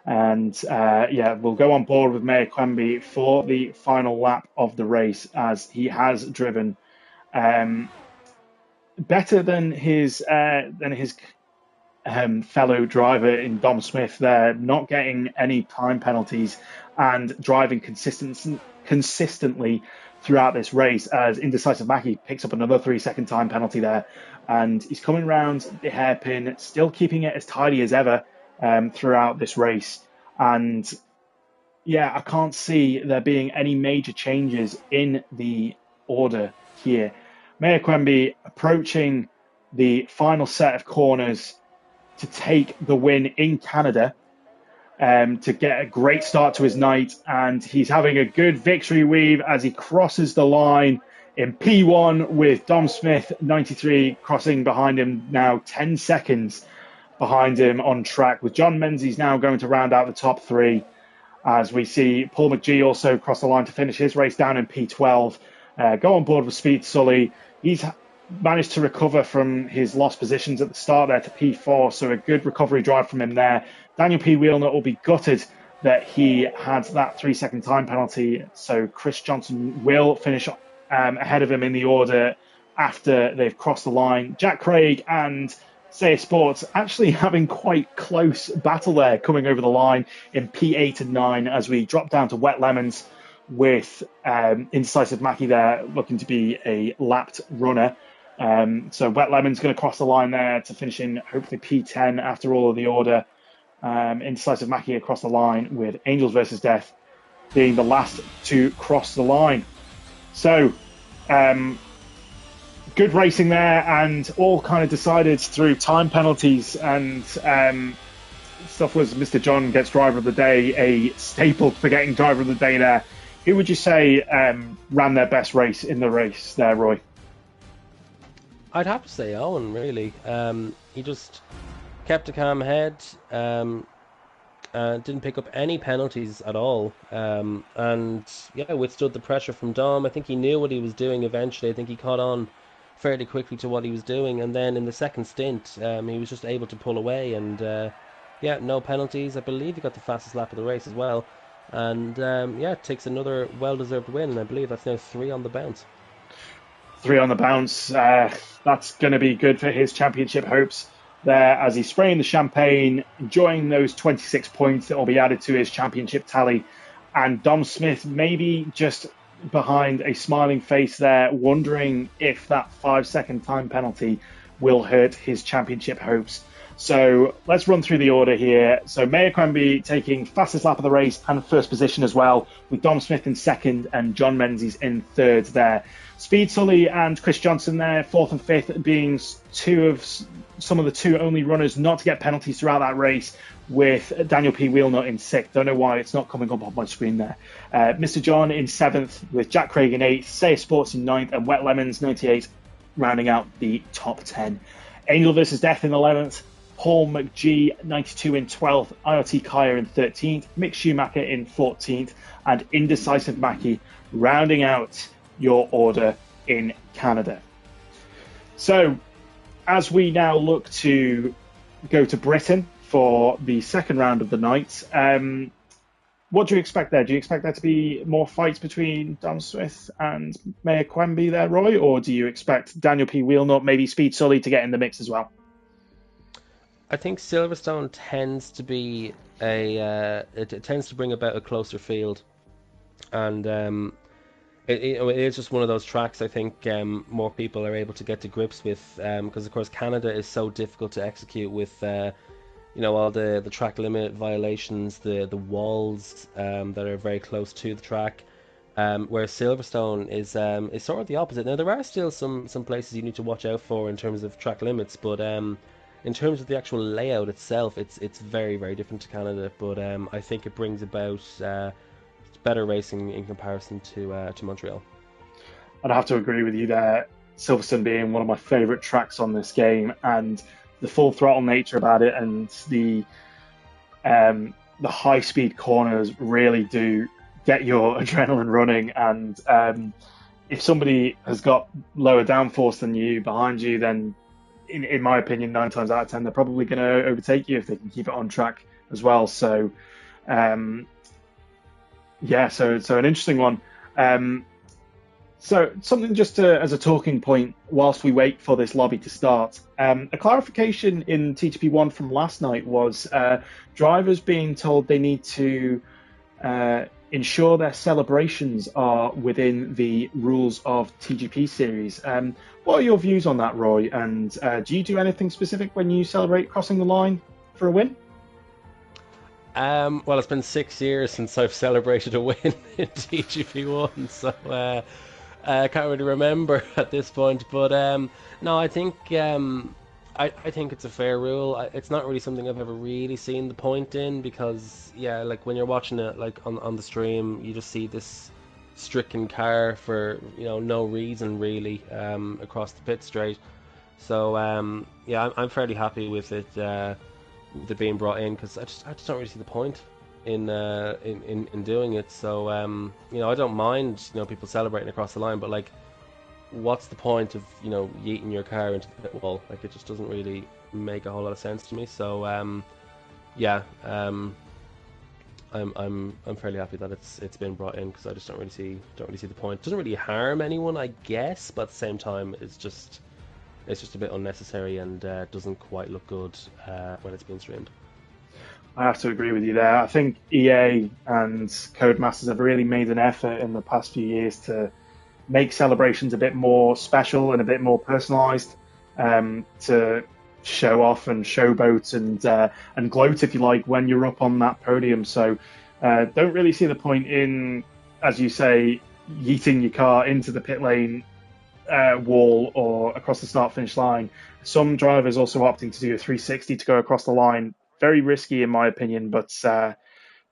And yeah, we'll go on board with Meir Quamby for the final lap of the race, as he has driven better than his fellow driver in Dom Smith there, not getting any time penalties and driving consistently throughout this race, as Indecisive Mackie picks up another 3-second time penalty there, and he's coming around the hairpin, still keeping it as tidy as ever throughout this race. And yeah, I can't see there being any major changes in the order here. Meir Quamby approaching the final set of corners to take the win in Canada, to get a great start to his night, and he's having a good victory weave as he crosses the line in P1 with Dom Smith 93 crossing behind him, now 10 seconds behind him on track, with John Menzies now going to round out the top 3, as we see Paul McGee also cross the line to finish his race down in P12, go on board with Speed Sully. He's managed to recover from his lost positions at the start there to P4, so a good recovery drive from him there. Daniel P. Wheelnut will be gutted that he had that 3-second time penalty, so Chris Johnson will finish ahead of him in the order after they've crossed the line. Jack Craig and Say Sports actually having quite close battle there, coming over the line in P8 and 9, as we drop down to Wet Lemons with Indecisive Mackie there looking to be a lapped runner. So Wet Lemon's going to cross the line there to finish in hopefully P10 after all of the order. Indecisive Mackie across the line, with Angels versus Death being the last to cross the line. So good racing there, and all kind of decided through time penalties and stuff. Was Mr. John Gets Driver of the Day a staple for getting Driver of the Day there? Who would you say ran their best race in the race there, Roy? I'd have to say Owen, really. He just kept a calm head, didn't pick up any penalties at all, and yeah, withstood the pressure from Dom. I think he knew what he was doing eventually. I think he caught on fairly quickly to what he was doing, and then in the second stint, he was just able to pull away, and yeah, no penalties. I believe he got the fastest lap of the race as well, and yeah, takes another well-deserved win, and I believe that's now 3 on the bounce. 3 on the bounce. That's going to be good for his championship hopes there, as he's spraying the champagne, enjoying those 26 points that will be added to his championship tally. And Dom Smith maybe just behind a smiling face there, wondering if that 5-second time penalty will hurt his championship hopes. So let's run through the order here. So Meir Quamby taking fastest lap of the race and first position as well, with Dom Smith in second and John Menzies in third there. Speed Sully and Chris Johnson there, fourth and fifth, being some of the 2 only runners not to get penalties throughout that race, with Daniel P. Wheelnut in sixth. Don't know why it's not coming up on my screen there. Mr. John in seventh, with Jack Craig in eighth, Say Sports in ninth, and Wet Lemons 98 rounding out the top 10. Angel versus Death in 11th, Paul McGee 92 in 12th, IoT Kaya in 13th, Mick Schumacher in 14th, and Indecisive Mackie rounding out your order in Canada. So as we now look to go to Britain for the second round of the night, what do you expect there? Do you expect there to be more fights between Dom Smith and Meir Quamby there, Roy? Or do you expect Daniel P. Wheelnut, maybe Speed Sully, to get in the mix as well? I think Silverstone tends to be it tends to bring about a closer field, and it is just one of those tracks I think more people are able to get to grips with, because of course Canada is so difficult to execute with all the track limit violations, the walls that are very close to the track, whereas Silverstone is sort of the opposite. Now there are still some places you need to watch out for in terms of track limits, but in terms of the actual layout itself, it's very, very different to Canada, but I think it brings about better racing in comparison to Montreal. I'd have to agree with you there. Silverstone being one of my favourite tracks on this game, and the full throttle nature about it, and the high speed corners really do get your adrenaline running. And if somebody has got lower downforce than you behind you, then in my opinion, 9 times out of 10, they're probably going to overtake you if they can keep it on track as well. So, um, yeah, so an interesting one. Um, so something just as a talking point whilst we wait for this lobby to start. A clarification in TTP1 from last night was drivers being told they need to ensure their celebrations are within the rules of TGP series. What are your views on that, Roy? And do you do anything specific when you celebrate crossing the line for a win? Well, it's been 6 years since I've celebrated a win in TGP1, so I can't really remember at this point. But no, I think it's a fair rule. It's not really something I've ever really seen the point in because yeah, like when you're watching it like on the stream, you just see this stricken car for no reason really across the pit straight. So yeah, I'm fairly happy with it being brought in because I just don't really see the point in doing it. So I don't mind people celebrating across the line, but like, what's the point of yeeting your car into the pit wall? Like, it just doesn't really make a whole lot of sense to me. So yeah, I'm fairly happy that it's been brought in because I just don't really see the point. It doesn't really harm anyone, I guess, but at the same time, it's just a bit unnecessary and doesn't quite look good when it's being streamed. I have to agree with you there. I think EA and Codemasters have really made an effort in the past few years to make celebrations a bit more special and a bit more personalised, to show off and showboat and gloat, if you like, when you're up on that podium. So don't really see the point in, as you say, yeeting your car into the pit lane wall or across the start finish line. Some drivers also opting to do a 360 to go across the line. Very risky in my opinion, but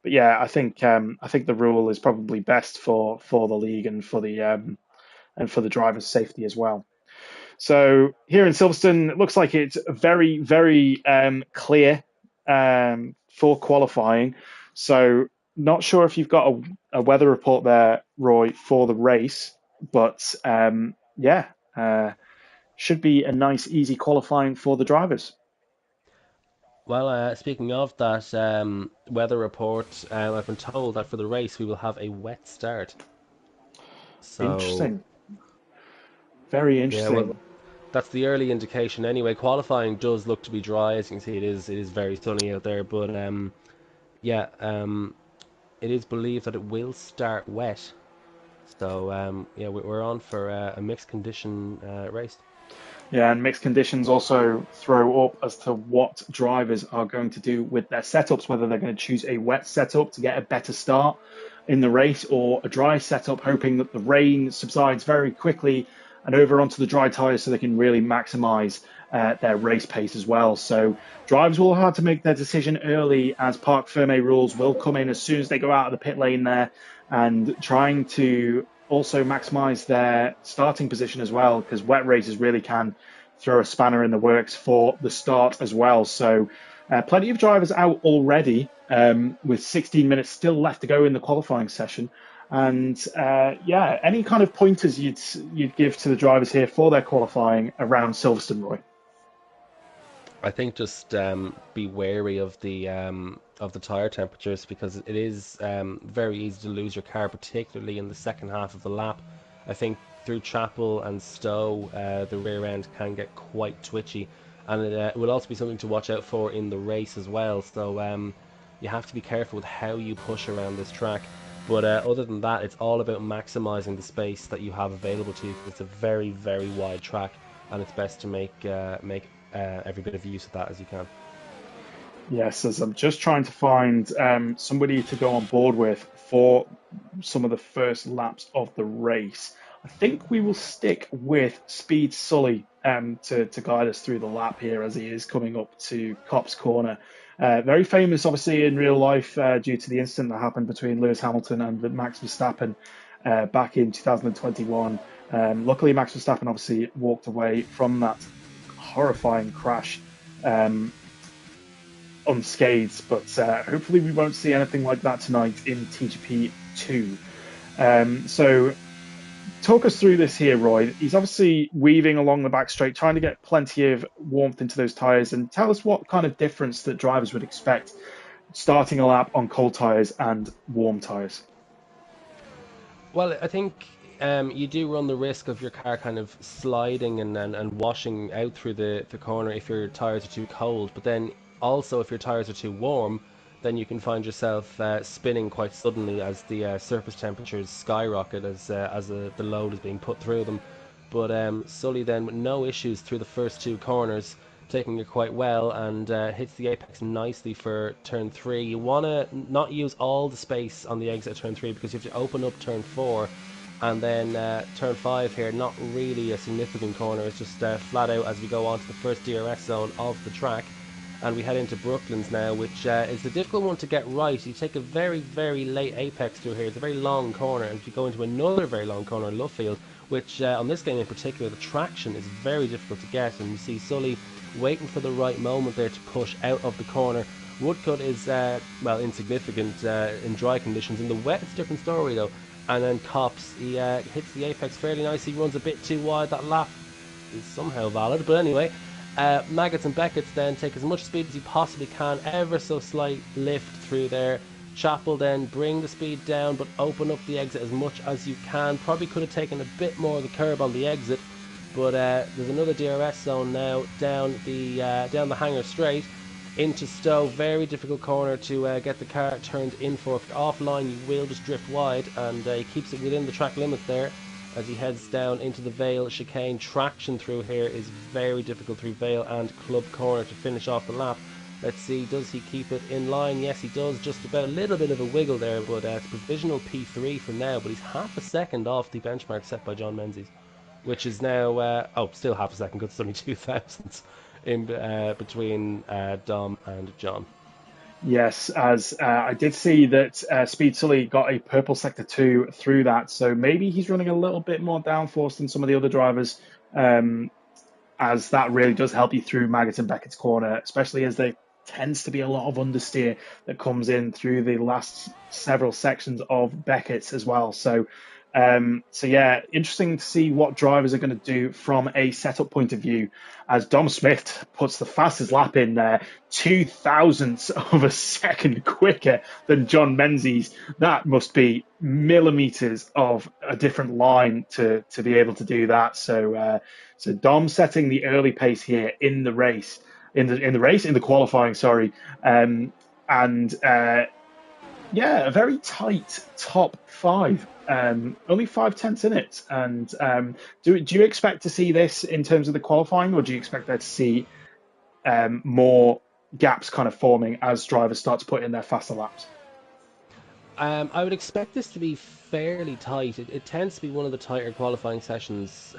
yeah, I think the rule is probably best for the league and for the driver's safety as well. So here in Silverstone, it looks like it's very, very clear for qualifying. So not sure if you've got a weather report there, Roy, for the race, but yeah, should be a nice, easy qualifying for the drivers. Well, speaking of that weather report, I've been told that for the race we will have a wet start. So Interesting, very yeah, well, interesting. that's the early indication anyway. Qualifying does look to be dry, as you can see. It is very sunny out there, but yeah, it is believed that it will start wet. So yeah, we're on for a mixed condition race. Yeah, and mixed conditions also throw up as to what drivers are going to do with their setups, whether they're going to choose a wet setup to get a better start in the race or a dry setup, hoping that the rain subsides very quickly and over onto the dry tyres so they can really maximize their race pace as well. So drivers will have to make their decision early as Parc Ferme rules will come in as soon as they go out of the pit lane there and trying to also maximize their starting position as well, because wet races really can throw a spanner in the works for the start as well. So, plenty of drivers out already, with 16 minutes still left to go in the qualifying session. And yeah, any kind of pointers you'd give to the drivers here for their qualifying around Silverstone, Roy? I think just be wary of the tire temperatures because it is very easy to lose your car, particularly in the second half of the lap. I think through Chapel and Stowe, the rear end can get quite twitchy, and it will also be something to watch out for in the race as well. So you have to be careful with how you push around this track. But other than that, it's all about maximizing the space that you have available to you. It's a very, very wide track, and it's best to make every bit of use of that as you can. Yes, as I'm just trying to find somebody to go on board with for some of the first laps of the race. I think we will stick with Speed Sully to guide us through the lap here as he is coming up to Copse Corner. Very famous, obviously, in real life due to the incident that happened between Lewis Hamilton and Max Verstappen back in 2021. Luckily, Max Verstappen obviously walked away from that horrifying crash. Um, unscathed. But hopefully we won't see anything like that tonight in TGP 2. So talk us through this here, Roy. He's obviously weaving along the back straight, trying to get plenty of warmth into those tyres. And tell us what kind of difference that drivers would expect starting a lap on cold tyres and warm tyres. Well, I think you do run the risk of your car kind of sliding and washing out through the corner if your tyres are too cold. But then also, if your tyres are too warm, then you can find yourself spinning quite suddenly as the surface temperatures skyrocket as the load is being put through them. But Sully then, with no issues through the first two corners, taking it quite well, and hits the apex nicely for turn 3. You want to not use all the space on the exit at turn 3 because you have to open up turn 4, and then turn 5 here, not really a significant corner. It's just flat out as we go on to the first DRS zone of the track. And we head into Brooklands now, which is a difficult one to get right. You take a very, very late apex through here. It's a very long corner, and you go into another very long corner in Lovefield, which on this game in particular, the traction is very difficult to get. And you see Sully waiting for the right moment there to push out of the corner. Woodcut is, well, insignificant in dry conditions. In the wet, it's a different story, though. And then Copse, he hits the apex fairly nicely, runs a bit too wide. That lap is somehow valid, but anyway. Maggots and Beckett's then take as much speed as you possibly can, ever so slight lift through there. Chappell then bring the speed down, but open up the exit as much as you can. Probably could have taken a bit more of the curb on the exit, but there's another DRS zone now down the hanger straight into Stowe. Very difficult corner to get the car turned in for. If you're offline, you will just drift wide, and he keeps it within the track limit there as he heads down into the Vale chicane. Traction through here is very difficult through Vale and Club Corner to finish off the lap. Let's see, does he keep it in line? Yes, he does. Just about a little bit of a wiggle there, but it's provisional P3 for now. But he's half a second off the benchmark set by John Menzies, which is now still half a second because it's only 2 thousandths in between Dom and John. Yes, as I did see that Speed Sully got a purple sector 2 through that, so maybe he's running a little bit more downforce than some of the other drivers, as that really does help you through Maggots and Beckett's corner, especially as there tends to be a lot of understeer that comes in through the last several sections of Beckett's as well. So yeah, interesting to see what drivers are going to do from a setup point of view, as Dom Smith puts the fastest lap in there, 2 thousandths of a second quicker than John Menzies. That must be millimeters of a different line to be able to do that. So Dom setting the early pace here in the race, in the qualifying, sorry, yeah, a very tight top 5. Only 5 tenths in it. And do you expect to see this in terms of the qualifying, or do you expect there to see more gaps kind of forming as drivers start to put in their faster laps? I would expect this to be fairly tight. It tends to be one of the tighter qualifying sessions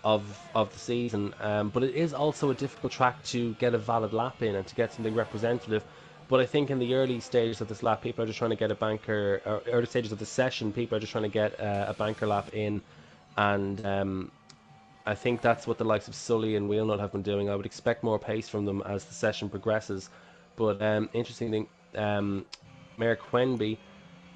of the season, but it is also a difficult track to get a valid lap in and to get something representative. But I think in the early stages of this lap, people are just trying to get a banker, or early stages of the session, people are just trying to get a banker lap in. And I think that's what the likes of Sully and Wheelnut have been doing. I would expect more pace from them as the session progresses. But interesting thing, Mayor Quenby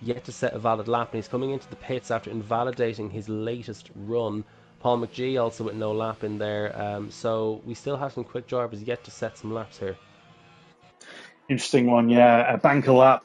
yet to set a valid lap, and he's coming into the pits after invalidating his latest run. Paul McGee also with no lap in there. So we still have some quick drivers yet to set some laps here. Interesting one, yeah. A banker lap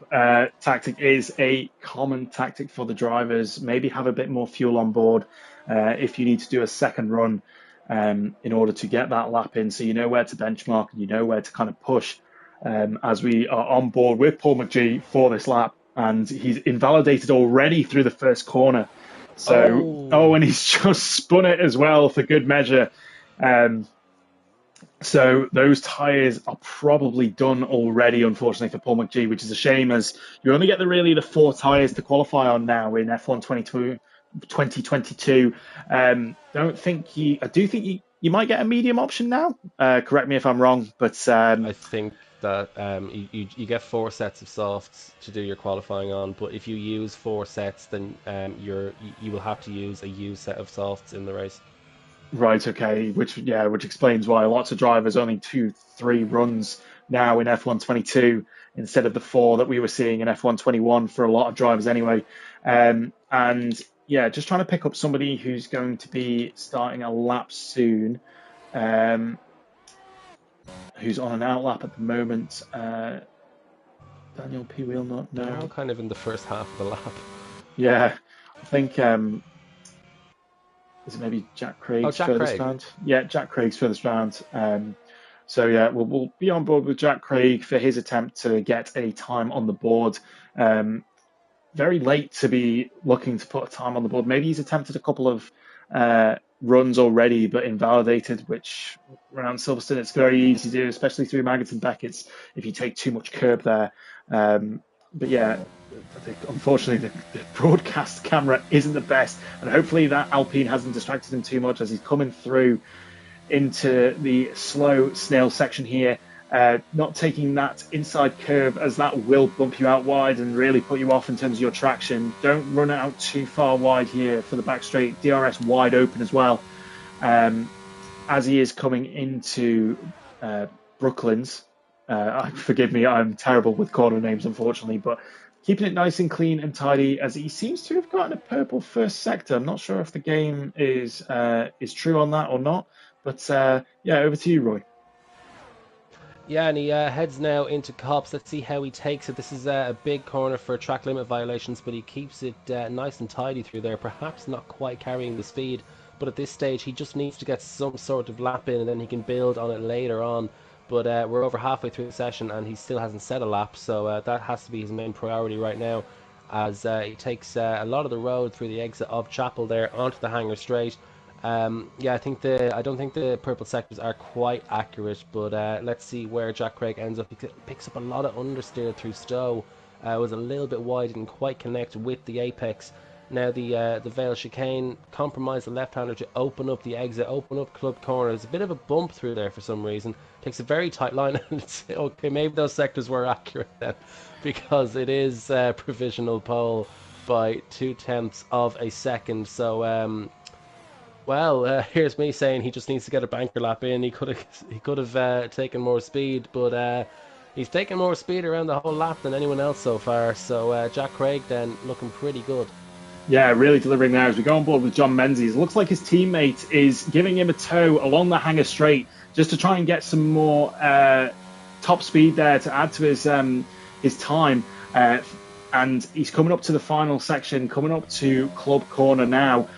tactic is a common tactic for the drivers. Maybe have a bit more fuel on board if you need to do a second run in order to get that lap in, so you know where to benchmark and you know where to kind of push. As we are on board with Paul McGee for this lap, and he's invalidated already through the first corner. So, and he's just spun it as well for good measure. So those tyres are probably done already, unfortunately, for Paul McGee, which is a shame, as you only get the 4 tyres to qualify on now in F1 2022. I do think you might get a medium option now. Correct me if I'm wrong, but I think that you get 4 sets of softs to do your qualifying on, but if you use 4 sets, then you will have to use a used set of softs in the race. Right, okay, which explains why lots of drivers only 2-3 runs now in F1 22 instead of the 4 that we were seeing in F1 21 for a lot of drivers anyway. And yeah, just trying to pick up somebody who's going to be starting a lap soon, um, who's on an out lap at the moment. Daniel P. Wheel, not They're all no. kind of in the first half of the lap. Yeah, I think is it maybe Jack Oh, Craig's Jack furthest Craig. round? Yeah, Jack Craig's furthest round. So yeah, we'll be on board with Jack Craig for his attempt to get a time on the board. Um, Very late to be looking to put a time on the board. Maybe he's attempted a couple of runs already, but invalidated, which around Silverstone it's very easy to do, especially through Maggots and Beckett's if you take too much curb there. But yeah, I think unfortunately the broadcast camera isn't the best, and hopefully that Alpine hasn't distracted him too much as he's coming through into the slow snail section here. Not taking that inside curve as that will bump you out wide and really put you off in terms of your traction. Don't run out too far wide here for the back straight. DRS wide open as well. As he is coming into Brooklands. Forgive me, I'm terrible with corner names, unfortunately, but keeping it nice and clean and tidy as he seems to have gotten a purple first sector. I'm not sure if the game is true on that or not, but yeah, over to you, Roy. Yeah, and he heads now into Copse. Let's see how he takes it. This is a big corner for track limit violations, but he keeps it nice and tidy through there. Perhaps not quite carrying the speed, but at this stage he just needs to get some sort of lap in, and then he can build on it later on. But we're over halfway through the session, and he still hasn't set a lap, so that has to be his main priority right now, as he takes a lot of the road through the exit of Chapel there onto the Hangar Straight. Yeah, I don't think the purple sectors are quite accurate, but let's see where Jack Craig ends up. He picks up a lot of understeer through Stowe. Was a little bit wide, didn't quite connect with the apex. Now the Vale chicane compromised the left-hander to open up the exit, open up club corner. There's a bit of a bump through there for some reason. Takes a very tight line, and it's, okay, maybe those sectors were accurate then, because it is provisional pole by 0.2 of a second. So well, here's me saying he just needs to get a banker lap in. He could have taken more speed, but he's taken more speed around the whole lap than anyone else so far. So Jack Craig then looking pretty good. Yeah, really delivering there as we go on board with John Menzies. It looks like his teammate is giving him a tow along the Hangar Straight just to try and get some more top speed there to add to his time. And he's coming up to the final section, coming up to Club Corner now.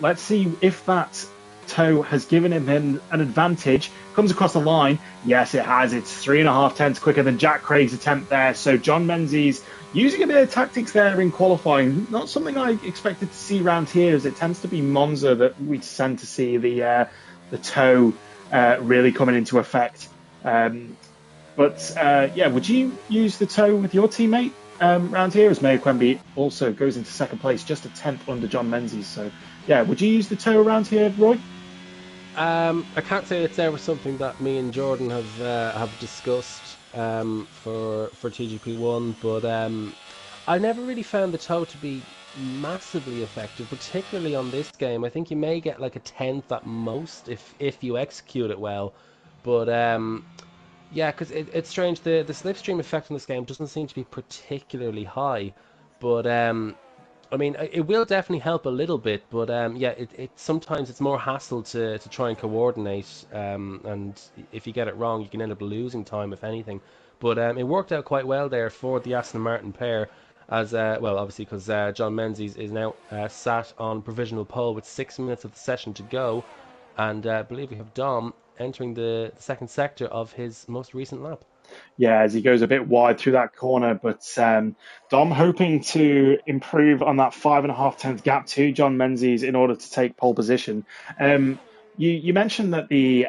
Let's see if that tow has given him an advantage. Comes across the line. Yes, it has. It's 3.5 tenths quicker than Jack Craig's attempt there. So John Menzies using a bit of tactics there in qualifying. Not something I expected to see around here, as it tends to be Monza that we tend to see the tow really coming into effect. But yeah, would you use the tow with your teammate round here? As Mayo Quemby also goes into second place, just a tenth under John Menzies. So yeah, would you use the tow around here, Roy? I can't say it's ever something that me and Jordan have discussed for TGP1, but I never really found the tow to be massively effective, particularly on this game. I think you may get like a tenth at most if you execute it well, but yeah, because it's strange. The slipstream effect in this game doesn't seem to be particularly high, but I mean, it will definitely help a little bit. But yeah, it sometimes it's more hassle to try and coordinate, and if you get it wrong, you can end up losing time, if anything. But it worked out quite well there for the Aston Martin pair, as well, obviously because John Menzies is now sat on provisional pole with 6 minutes of the session to go, and I believe we have Dom entering the second sector of his most recent lap. Yeah, as he goes a bit wide through that corner, but Dom hoping to improve on that 5.5 tenth gap to John Menzies in order to take pole position. You mentioned that the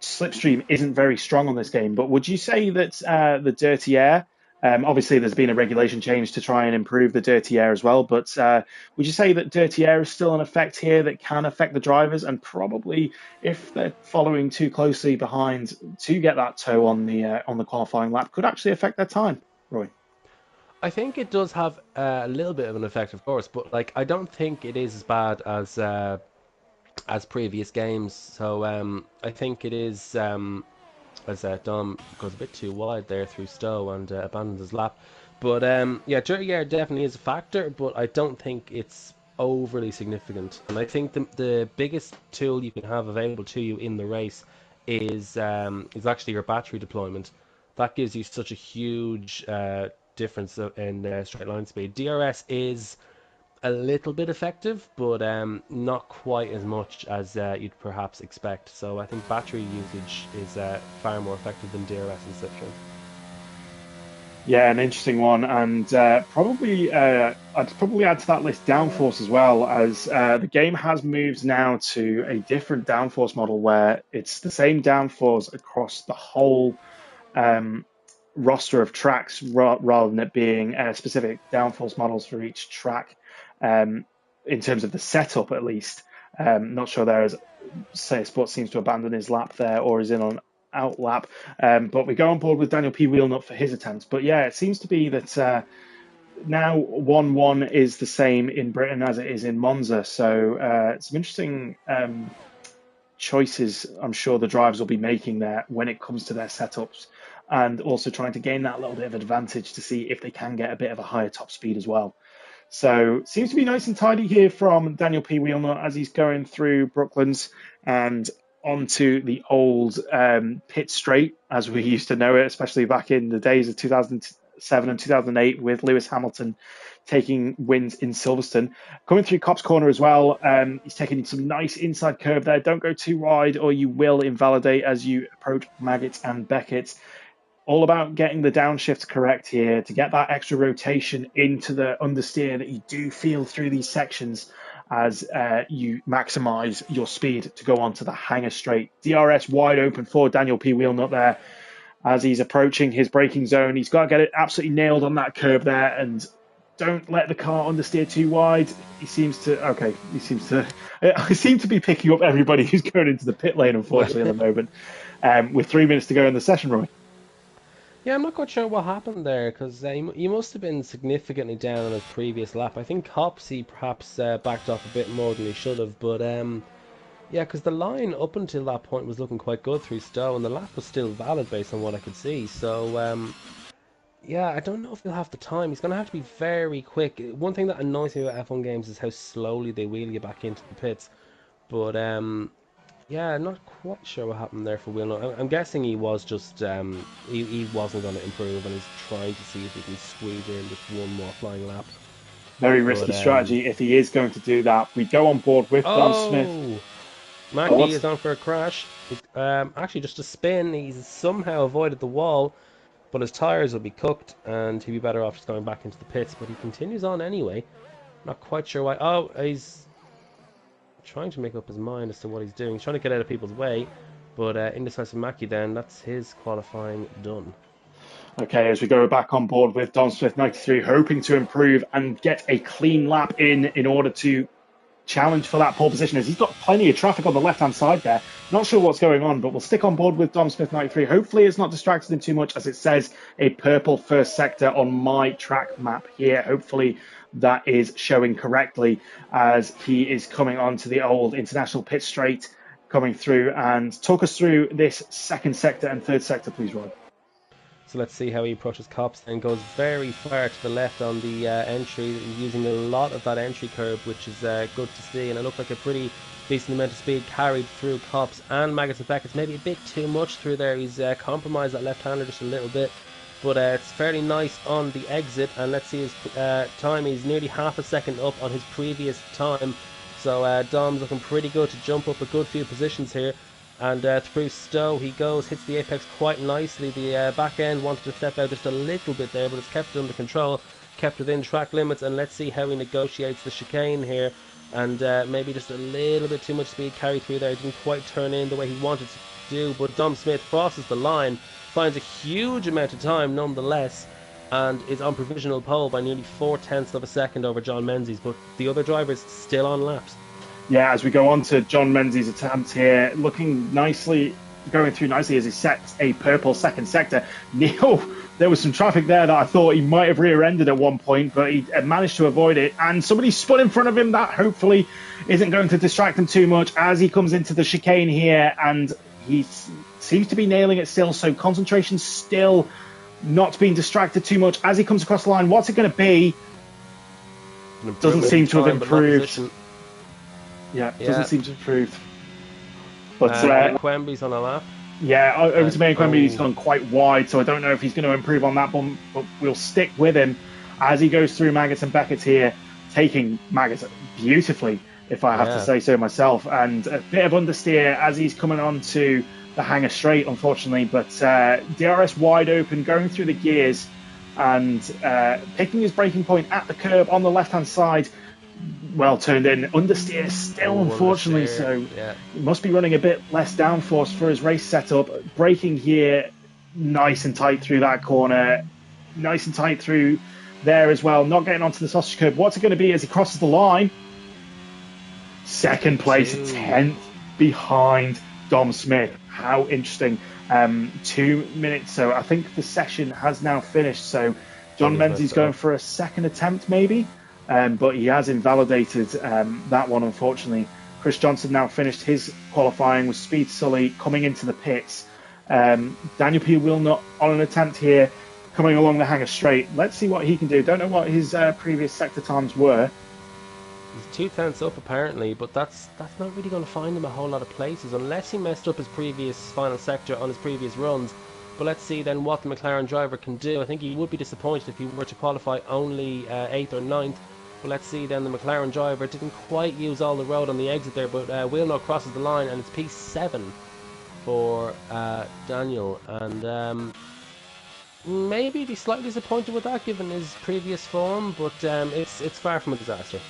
slipstream isn't very strong on this game, but would you say that the dirty air, obviously there's been a regulation change to try and improve the dirty air as well, but would you say that dirty air is still an effect here that can affect the drivers, and probably if they're following too closely behind to get that tow on the qualifying lap could actually affect their time, Roy? I think it does have a little bit of an effect, of course, but like I don't think it is as bad as as previous games. So I think it is, as Dom goes a bit too wide there through Stowe and abandons his lap. But yeah, dirty air definitely is a factor, but I don't think it's overly significant. And I think the biggest tool you can have available to you in the race is actually your battery deployment. That gives you such a huge difference in straight line speed. DRS is a little bit effective, but not quite as much as you'd perhaps expect. So I think battery usage is far more effective than DRS and Slipstream. Yeah, an interesting one, and probably I'd probably add to that list downforce as well, as the game has moved now to a different downforce model where it's the same downforce across the whole um, roster of tracks, rather than it being specific downforce models for each track. Um, in terms of the setup, at least, not sure there is. Say Sport seems to abandon his lap there, or is in on out lap. But we go on board with Daniel P. Wheelnut for his attempts. But yeah, it seems to be that now 1-1 is the same in Britain as it is in Monza. So some interesting choices I'm sure the drivers will be making there when it comes to their setups, and also trying to gain that little bit of advantage to see if they can get a bit of a higher top speed as well. So seems to be nice and tidy here from Daniel P. Wheelnut as he's going through Brooklands and onto the old pit straight as we used to know it, especially back in the days of 2007 and 2008 with Lewis Hamilton taking wins in Silverstone. Coming through Copse Corner as well, he's taking some nice inside curve there. Don't go too wide or you will invalidate as you approach Maggotts and Beckett. All about getting the downshift correct here to get that extra rotation into the understeer that you do feel through these sections as you maximize your speed to go onto the hanger straight. DRS wide open for Daniel P. Wheelnut there as he's approaching his braking zone. He's got to get it absolutely nailed on that curb there and don't let the car understeer too wide. I seem to be picking up everybody who's going into the pit lane, unfortunately, at the moment. With 3 minutes to go in the session, Roy. Yeah, I'm not quite sure what happened there because he must have been significantly down on his previous lap. I think Hopsy perhaps backed off a bit more than he should have, but yeah, because the line up until that point was looking quite good through Stowe, and the lap was still valid based on what I could see. So yeah, I don't know if he'll have the time. He's going to have to be very quick. One thing that annoys me about F1 games is how slowly they wheel you back into the pits. But yeah, I'm not quite sure what happened there for Wheelnut. I'm guessing he was just he wasn't going to improve and he's trying to see if he can squeeze in just one more flying lap. Very risky strategy if he is going to do that. We go on board with Dom Smith. Mackie is on for a crash. Actually, just a spin. He's somehow avoided the wall, but his tyres will be cooked and he'll be better off just going back into the pits. But he continues on anyway. Not quite sure why. Oh, he's trying to make up his mind as to what he's doing. He's trying to get out of people's way, but indecisive Mackie then, that's his qualifying done. Okay, as we go back on board with Dom Smith 93, hoping to improve and get a clean lap in order to challenge for that pole position, as he's got plenty of traffic on the left-hand side there. Not sure what's going on, but we'll stick on board with Dom Smith 93. Hopefully it's not distracted him too much, as it says a purple first sector on my track map here. Hopefully that is showing correctly as he is coming onto the old international pit straight, coming through. And talk us through this second sector and third sector, please, Roy. So let's see how he approaches Copse and goes very far to the left on the entry, using a lot of that entry curve, which is good to see. And it looked like a pretty decent amount of speed carried through Copse and Maggotts and Beckett. Maybe a bit too much through there. He's compromised that left-hander just a little bit. But it's fairly nice on the exit. And let's see his time. He's nearly half a second up on his previous time. So Dom's looking pretty good to jump up a good few positions here. And through Stowe he goes, hits the apex quite nicely. The back end wanted to step out just a little bit there, but it's kept it under control, kept within track limits. And let's see how he negotiates the chicane here. And maybe just a little bit too much speed carried through there. Didn't quite turn in the way he wanted to do. But Dom Smith crosses the line, finds a huge amount of time nonetheless, and is on provisional pole by nearly 0.4 of a second over John Menzies. But the other drivers still on laps. Yeah, as we go on to John Menzies' attempt here, looking nicely going through nicely as he sets a purple second sector. Neil, there was some traffic there that I thought he might have rear-ended at one point, but he managed to avoid it. And somebody spun in front of him that hopefully isn't going to distract him too much as he comes into the chicane here, and he seems to be nailing it still, so concentration still not being distracted too much as he comes across the line. What's it going to be? Doesn't seem to have improved. Yeah, doesn't seem to have improved. But Quemby's on a lap. Yeah, over to Mayor Quemby, he's gone quite wide, so I don't know if he's going to improve on that one, but we'll stick with him as he goes through Maggots and Beckett here, taking Maggots beautifully, if I have to say so myself, and a bit of understeer as he's coming on to the Hangar Straight, unfortunately, but DRS wide open, going through the gears and picking his braking point at the curb on the left-hand side. Well turned in, understeer still, unfortunately, so he must be running a bit less downforce for his race setup. Braking here, nice and tight through that corner, nice and tight through there as well, not getting onto the sausage curb. What's it going to be as he crosses the line? Second place, 10th behind Dom Smith. How interesting. 2 minutes, so I think the session has now finished, so John Menzies going for a second attempt maybe. But he has invalidated that one, unfortunately. Chris Johnson now finished his qualifying with Speed Sully coming into the pits. Daniel P. Wilnut on an attempt here, coming along the Hangar Straight. Let's see what he can do. Don't know what his previous sector times were. He's 2 tenths up apparently, but that's not really going to find him a whole lot of places unless he messed up his previous final sector on his previous runs. But let's see then what the McLaren driver can do. I think he would be disappointed if he were to qualify only 8th or 9th. But let's see then, the McLaren driver didn't quite use all the road on the exit there, but Wilnut crosses the line and it's P7 for Daniel, and maybe be slightly disappointed with that given his previous form, but it's far from a disaster.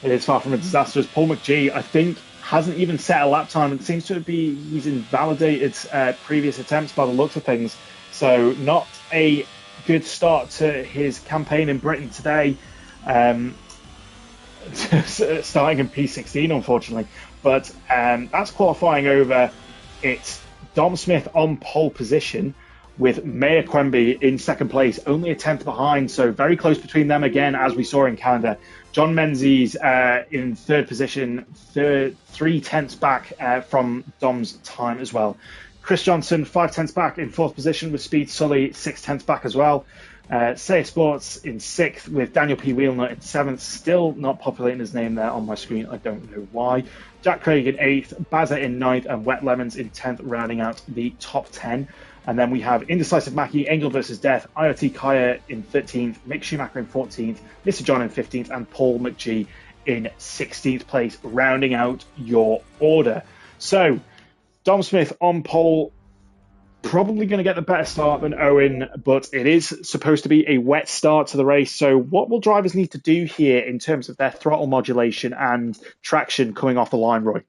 It is far from a disaster, as Paul McGee, I think, hasn't even set a lap time. It seems to be he's invalidated previous attempts by the looks of things, so not a good start to his campaign in Britain today. Starting in P16, unfortunately, but that's qualifying over. It's Dom Smith on pole position with Mayor Quemby in second place, only a tenth behind, so very close between them again, as we saw in Canada. John Menzies in third position, 3 tenths back from Dom's time as well. Chris Johnson 5 tenths back in fourth position with Speed Sully 6 tenths back as well. Say Sports in 6th with Daniel P. Wheelnut in 7th. Still not populating his name there on my screen. I don't know why. Jack Craig in 8th, Bazza in 9th, and Wet Lemons in 10th, rounding out the top 10. And then we have Indecisive Mackie, Angel vs. Death, IoT Kaya in 13th, Mick Schumacher in 14th, Mr. John in 15th, and Paul McGee in 16th place, rounding out your order. So, Dom Smith on pole, probably going to get the better start than Owen, but it is supposed to be a wet start to the race. So what will drivers need to do here in terms of their throttle modulation and traction coming off the line, Roy?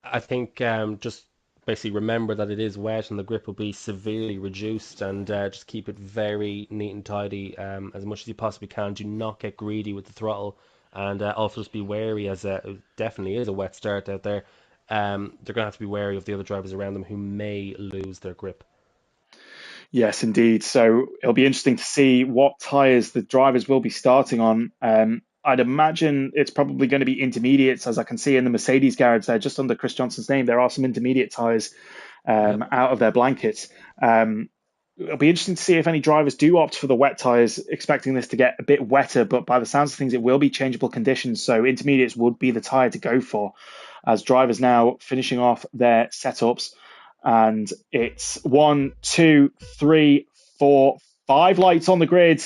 I think just basically remember that it is wet and the grip will be severely reduced, and just keep it very neat and tidy as much as you possibly can. Do not get greedy with the throttle, and also just be wary, as it definitely is a wet start out there. They're going to have to be wary of the other drivers around them who may lose their grip. Yes, indeed. So it'll be interesting to see what tyres the drivers will be starting on. I'd imagine it's probably going to be intermediates, as I can see in the Mercedes garage there, just under Chris Johnson's name. There are some intermediate tyres out of their blankets. It'll be interesting to see if any drivers do opt for the wet tyres, expecting this to get a bit wetter, but by the sounds of things, it will be changeable conditions. So intermediates would be the tyre to go for, as drivers now finishing off their setups. And it's 1, 2, 3, 4, 5 lights on the grid.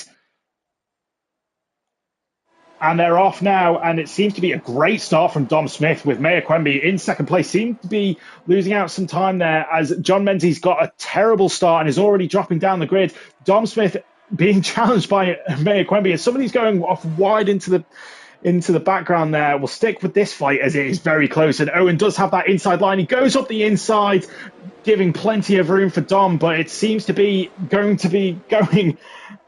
And they're off now, and it seems to be a great start from Dom Smith with Mayor Quemby in second place. Seemed to be losing out some time there as John Menzies got a terrible start and is already dropping down the grid. Dom Smith being challenged by Mayor Quemby, and somebody's going off wide into the background there. We'll stick with this fight as it is very close, and Owen does have that inside line. He goes up the inside, giving plenty of room for Dom, but it seems to be going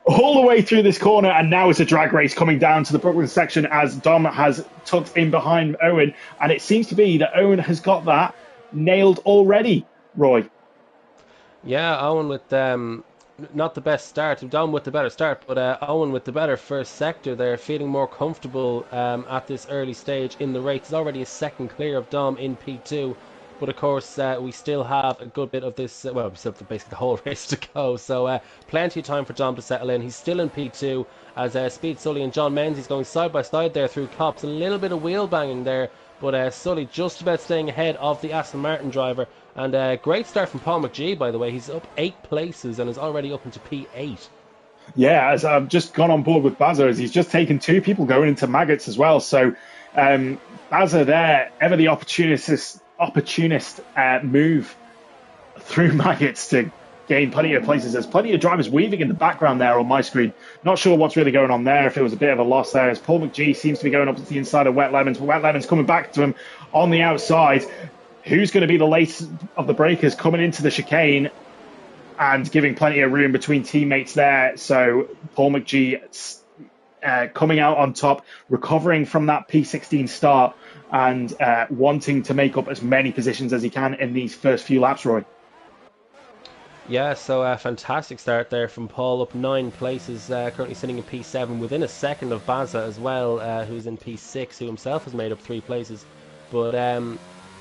all the way through this corner, and now it's a drag race coming down to the Brooklyn section as Dom has tucked in behind Owen, and it seems to be that Owen has got that nailed already, Roy. Yeah, Owen with not the best start. Dom with the better start, but Owen with the better first sector there, feeling more comfortable at this early stage in the race. He's already a second clear of Dom in P2, but of course we still have a good bit of this. Well, we still have basically the whole race to go, so plenty of time for Dom to settle in. He's still in P2 as Speed Sully and John Menzies going side by side there through Copse. A little bit of wheel banging there, but Sully just about staying ahead of the Aston Martin driver. And great start from Paul McGee, by the way. He's up 8 places and is already up into P8. Yeah, as I've just gone on board with Bazza, as he's just taken two people going into maggots as well. So Bazza there, ever the opportunist move through maggots to gain plenty of places. There's plenty of drivers weaving in the background there on my screen. Not sure what's really going on there, if it was a bit of a loss there, as Paul McGee seems to be going up to the inside of Wet Lemons, but Wet Lemons coming back to him on the outside. Who's going to be the latest of the breakers coming into the chicane and giving plenty of room between teammates there? So Paul McGee coming out on top, recovering from that P16 start and wanting to make up as many positions as he can in these first few laps, Roy. Yeah, so a fantastic start there from Paul, up 9 places, currently sitting in P7, within a second of Bazza as well, who's in P6, who himself has made up 3 places. But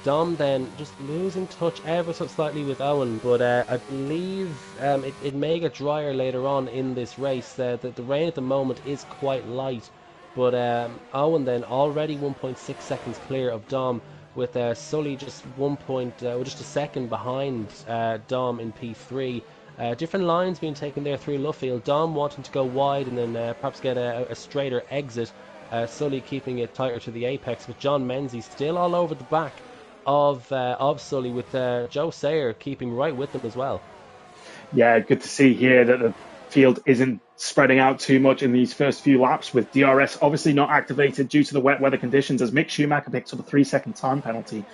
Dom then just losing touch ever so slightly with Owen, but I believe it may get drier later on in this race. The rain at the moment is quite light, but Owen then already 1.6 seconds clear of Dom, with Sully just just a second behind Dom in P3. Different lines being taken there through Luffield. Dom wanting to go wide and then perhaps get a straighter exit. Sully keeping it tighter to the apex, with John Menzies still all over the back of Sully, with Joe Sayer keeping right with them as well. Yeah, good to see here that the field isn't spreading out too much in these first few laps, with DRS obviously not activated due to the wet weather conditions, as Mick Schumacher picks up a 3-second time penalty.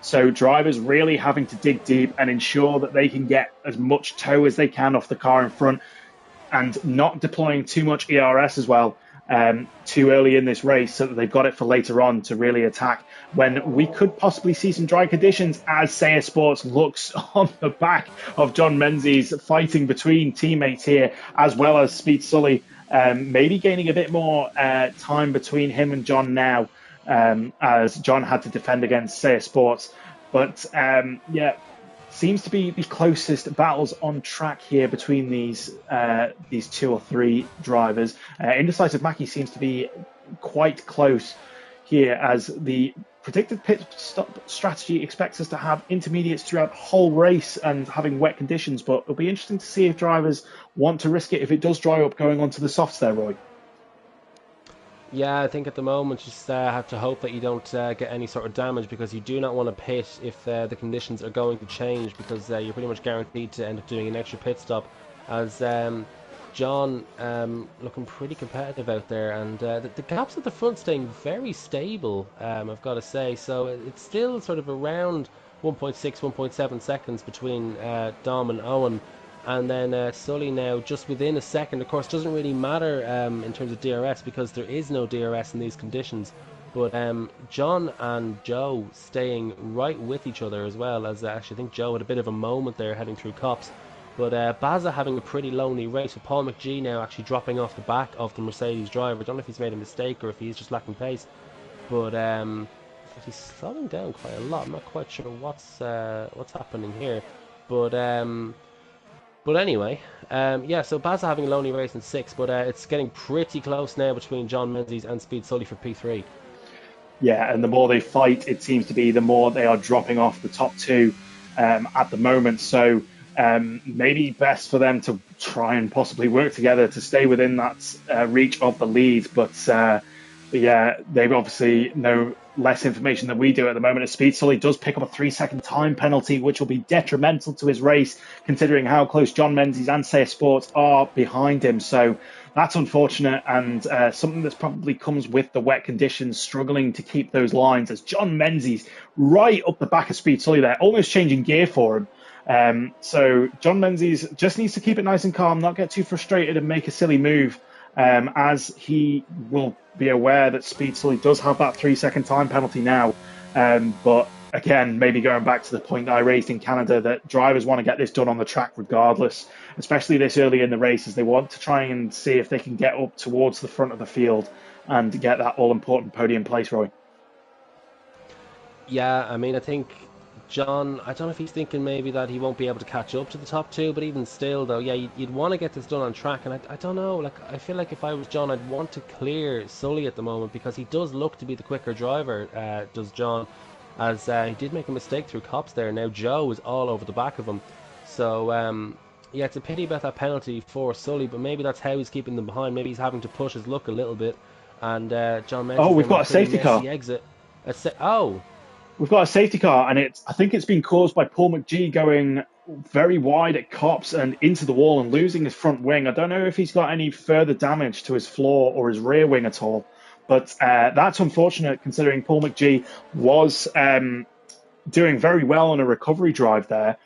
So drivers really having to dig deep and ensure that they can get as much tow as they can off the car in front, and not deploying too much ERS as well too early in this race, so that they've got it for later on to really attack when we could possibly see some dry conditions, as Sayer Sports looks on the back of John Menzies, fighting between teammates here, as well as Speed Sully, maybe gaining a bit more time between him and John now, as John had to defend against Sayer Sports. But seems to be the closest battles on track here between these 2 or 3 drivers. Indecisive Mackie seems to be quite close here, as the predicted pit stop strategy expects us to have intermediates throughout the whole race and having wet conditions, but it'll be interesting to see if drivers want to risk it if it does dry up going onto the softs there, Roy. Yeah, I think at the moment just have to hope that you don't get any sort of damage, because you do not want to pit if the conditions are going to change, because you're pretty much guaranteed to end up doing an extra pit stop, as John looking pretty competitive out there, and the gaps at the front staying very stable, I've got to say. So it's still sort of around 1.6, 1.7 seconds between Dom and Owen. And then Sully now just within a second. Of course, doesn't really matter in terms of DRS, because there is no DRS in these conditions. But John and Joe staying right with each other as well, as actually I think Joe had a bit of a moment there heading through Copse. But Bazza having a pretty lonely race, with Paul McGee now actually dropping off the back of the Mercedes driver. I don't know if he's made a mistake or if he's just lacking pace. But he's slowing down quite a lot. I'm not quite sure what's happening here. But anyway, so Bazza having a lonely race in 6, but it's getting pretty close now between John Menzies and Speed Sully for P3. Yeah, and the more they fight, it seems to be the more they are dropping off the top 2 at the moment. So maybe best for them to try and possibly work together to stay within that reach of the lead. But yeah, they've obviously know less information than we do at the moment. As Speed Sully does pick up a 3-second time penalty, which will be detrimental to his race, considering how close John Menzies and Sayer Sports are behind him. So that's unfortunate, and something that's probably comes with the wet conditions, struggling to keep those lines, as John Menzies right up the back of Speed Sully there, almost changing gear for him. So John Menzies just needs to keep it nice and calm, not get too frustrated and make a silly move, as he will be aware that Speed Sully does have that 3-second time penalty now. But again, maybe going back to the point that I raised in Canada, that drivers want to get this done on the track regardless, especially this early in the races. They want to try and see if they can get up towards the front of the field and get that all important podium place, Roy. Yeah, I mean, I think John, I don't know if he's thinking maybe that he won't be able to catch up to the top two, but even still, though, yeah, you'd want to get this done on track. And I don't know, like, I feel like if I was John, I'd want to clear Sully at the moment because he does look to be the quicker driver, does John, as he did make a mistake through Cops there. Now, Joe is all over the back of him. So, yeah, it's a pity about that penalty for Sully, but maybe that's how he's keeping them behind. Maybe he's having to push his luck a little bit. And John Oh, mentions we've them a got a pretty safety messy car. exit. Oh. We've got a safety car, and I think it's been caused by Paul McGee going very wide at Cops and into the wall and losing his front wing. I don't know if he's got any further damage to his floor or his rear wing at all, but that's unfortunate considering Paul McGee was doing very well on a recovery drive there,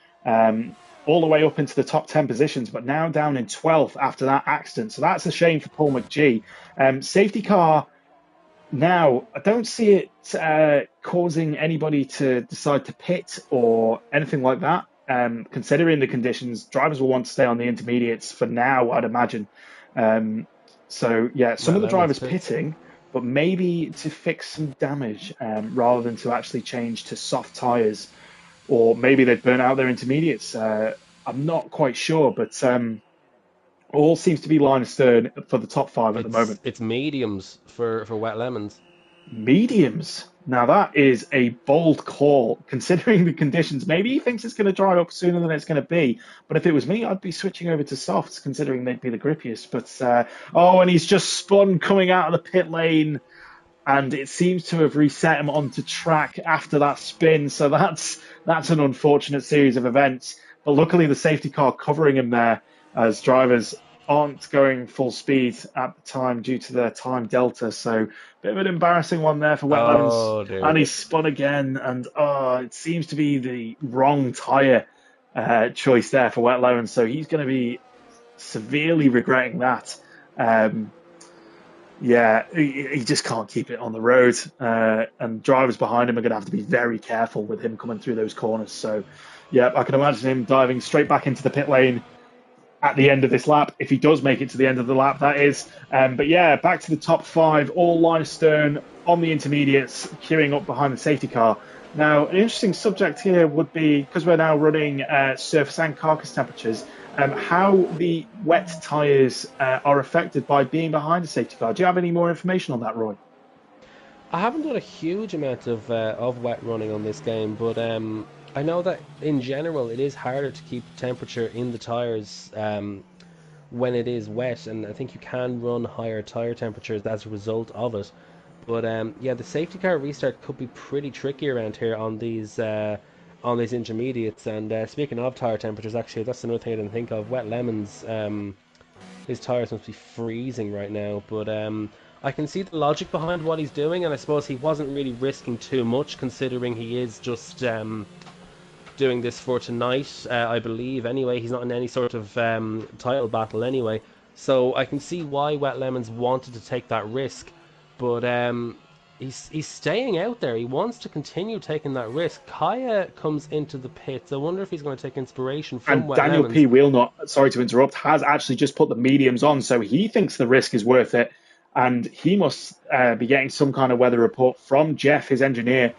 all the way up into the top 10 positions, but now down in 12th after that accident. So that's a shame for Paul McGee. Safety car. Now, I don't see it causing anybody to decide to pit or anything like that. Considering the conditions, drivers will want to stay on the intermediates for now, I'd imagine. So, yeah, some Wet of the Lemons drivers pits. pitting, but maybe to fix some damage rather than to actually change to soft tyres, or maybe they've burnt out their intermediates. I'm not quite sure, but all seems to be line astern for the top five at the moment. It's mediums for Wet Lemons. Mediums. Now that is a bold call, considering the conditions. Maybe he thinks it's going to dry up sooner than it's going to be. But if it was me, I'd be switching over to softs, considering they'd be the grippiest. But oh, and he's just spun coming out of the pit lane, and it seems to have reset him onto track after that spin. So that's an unfortunate series of events. But luckily, the safety car covering him there, as drivers aren't going full speed at the time due to their time delta. So bit of an embarrassing one there for Wet Lemons. Oh dear. And he spun again, and oh, it seems to be the wrong tyre choice there for Wet Lemons. So he's going to be severely regretting that. Um, yeah, he just can't keep it on the road. And drivers behind him are going to have to be very careful with him coming through those corners. So, yeah, I can imagine him diving straight back into the pit lane at the end of this lap, if he does make it to the end of the lap, that is. But yeah, back to the top five, all line astern on the intermediates, queuing up behind the safety car. Now, an interesting subject here would be, because we're now running surface and carcass temperatures, how the wet tyres are affected by being behind a safety car. Do you have any more information on that, Roy? I haven't done a huge amount of wet running on this game, but I know that in general it is harder to keep temperature in the tires when it is wet, and I think you can run higher tire temperatures as a result of it. But yeah, the safety car restart could be pretty tricky around here on these intermediates. And speaking of tire temperatures, actually, that's another thing I didn't think of. Wet Lemons, his tires must be freezing right now, but I can see the logic behind what he's doing, and I suppose he wasn't really risking too much considering he is just doing this for tonight, I believe. Anyway, he's not in any sort of title battle anyway, so I can see why Wet Lemons wanted to take that risk, but he's staying out there. He wants to continue taking that risk. Kaya comes into the pits. I wonder if he's going to take inspiration from And Wet Daniel Lemons. P. Wheelnut, sorry to interrupt, has actually just put the mediums on, so he thinks the risk is worth it. And he must be getting some kind of weather report from Jeff, his engineer,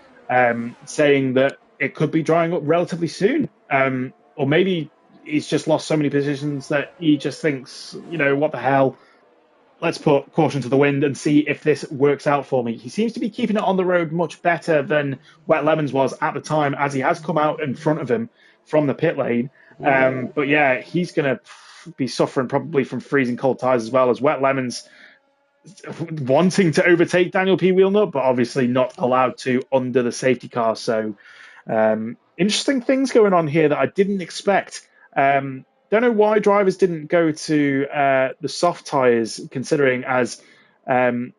saying that it could be drying up relatively soon. Or maybe he's just lost so many positions that he just thinks, what the hell? Let's put caution to the wind and see if this works out for me. He seems to be keeping it on the road much better than Wet Lemons was at the time, as he has come out in front of him from the pit lane. But yeah, he's going to be suffering probably from freezing cold tyres as well as Wet Lemons wanting to overtake Daniel P. Wheelnut, but obviously not allowed to under the safety car. So interesting things going on here that I didn't expect. Don't know why drivers didn't go to the soft tyres, considering as Paul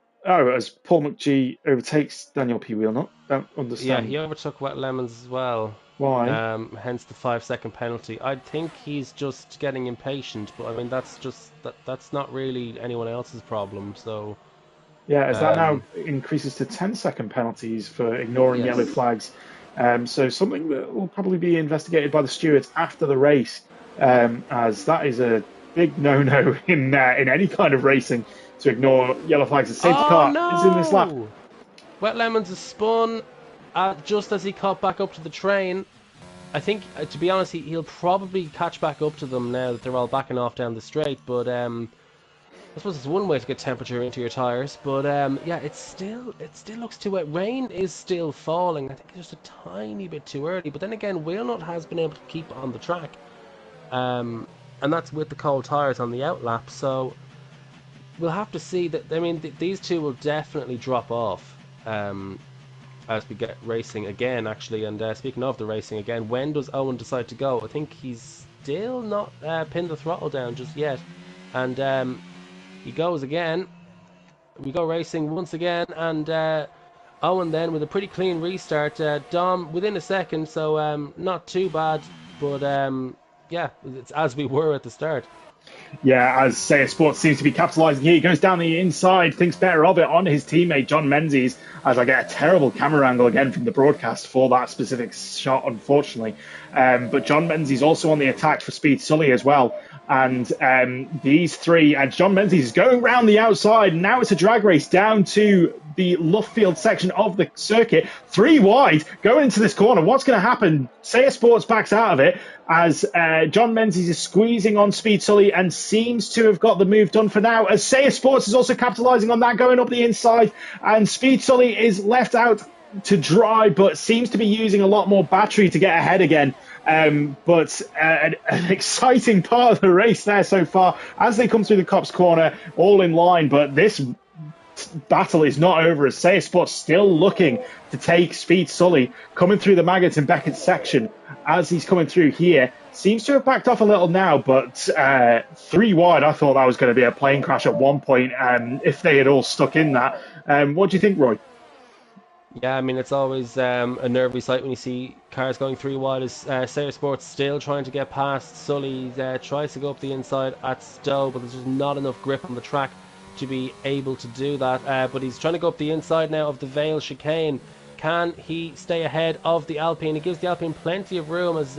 McGee overtakes Daniel P. Wheelnut. Don't Yeah, understand he overtook Wet Lemons as well. why. Hence the 5 second penalty. I think he's just getting impatient, but I mean that's not really anyone else's problem. So Yeah, as that now Um, increases to 10-second penalties for ignoring yellow yes. flags. So something that will probably be investigated by the stewards after the race, as that is a big no-no in any kind of racing to ignore yellow flags. The safety Oh car is in this lap. no! Wet Lemons has spun just as he caught back up to the train. I think, to be honest, he'll probably catch back up to them now that they're all backing off down the straight. But I suppose it's one way to get temperature into your tires. But yeah, it still looks too wet. Rain is still falling. I think it's just a tiny bit too early. But then again, Wheelnut has been able to keep on the track, um, and that's with the cold tires on the outlap. So we'll have to see that. I mean, these two will definitely drop off. As we get racing again, actually. And speaking of the racing again, when does Owen decide to go? I think he's still not pinned the throttle down just yet. And he goes again. We go racing once again. And Owen then with a pretty clean restart. Dom within a second, so not too bad. But yeah, it's as we were at the start. Yeah, as Seiya Sports seems to be capitalising here. He goes down the inside, thinks better of it on his teammate John Menzies, as I get a terrible camera angle again from the broadcast for that specific shot, unfortunately. But John Menzies also on the attack for Speed Sully as well. And these three, and John Menzies is going round the outside. Now it's a drag race down to the Luffield section of the circuit. 3 wide going into this corner. What's going to happen? Seiya Sports backs out of it as John Menzies is squeezing on Speed Sully and seems to have got the move done for now. As Seiya Sports is also capitalising on that, going up the inside. And Speed Sully is left out to dry, but seems to be using a lot more battery to get ahead again. But an exciting part of the race there so far as they come through the Cops corner, all in line. But this battle is not over as Seiya Sports still looking to take Speed Sully coming through the Maggots and Beckett section as he's coming through here. Seems to have backed off a little now, but 3 wide, I thought that was going to be a plane crash at one point if they had all stuck in that. What do you think, Roy? Yeah, I mean, it's always a nervy sight when you see cars going 3 wide. As Seiya Sports still trying to get past Sully, tries to go up the inside at Stowe, but there's just not enough grip on the track to be able to do that. But he's trying to go up the inside now of the Vale chicane. Can he stay ahead of the Alpine? He gives the Alpine plenty of room as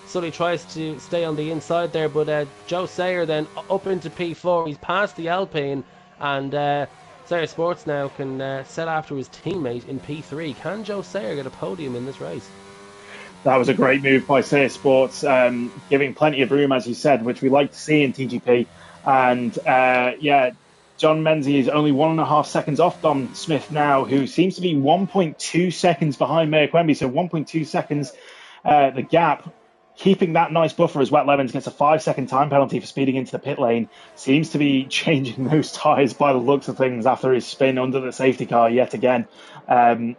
Sully tries to stay on the inside there, but Joe Sayer then up into P4. He's past the Alpine, and Sayer Sports now can set after his teammate in P3. Can Joe Sayer get a podium in this race? That was a great move by Seiya Sports, giving plenty of room, as you said, which we like to see in TGP. And yeah, John Menzies is only 1.5 seconds off Dom Smith now, who seems to be 1.2 seconds behind Meir Quemby. So 1.2 seconds, the gap. Keeping that nice buffer as Wet Lemons gets a 5-second time penalty for speeding into the pit lane. Seems to be changing those tyres by the looks of things after his spin under the safety car yet again. And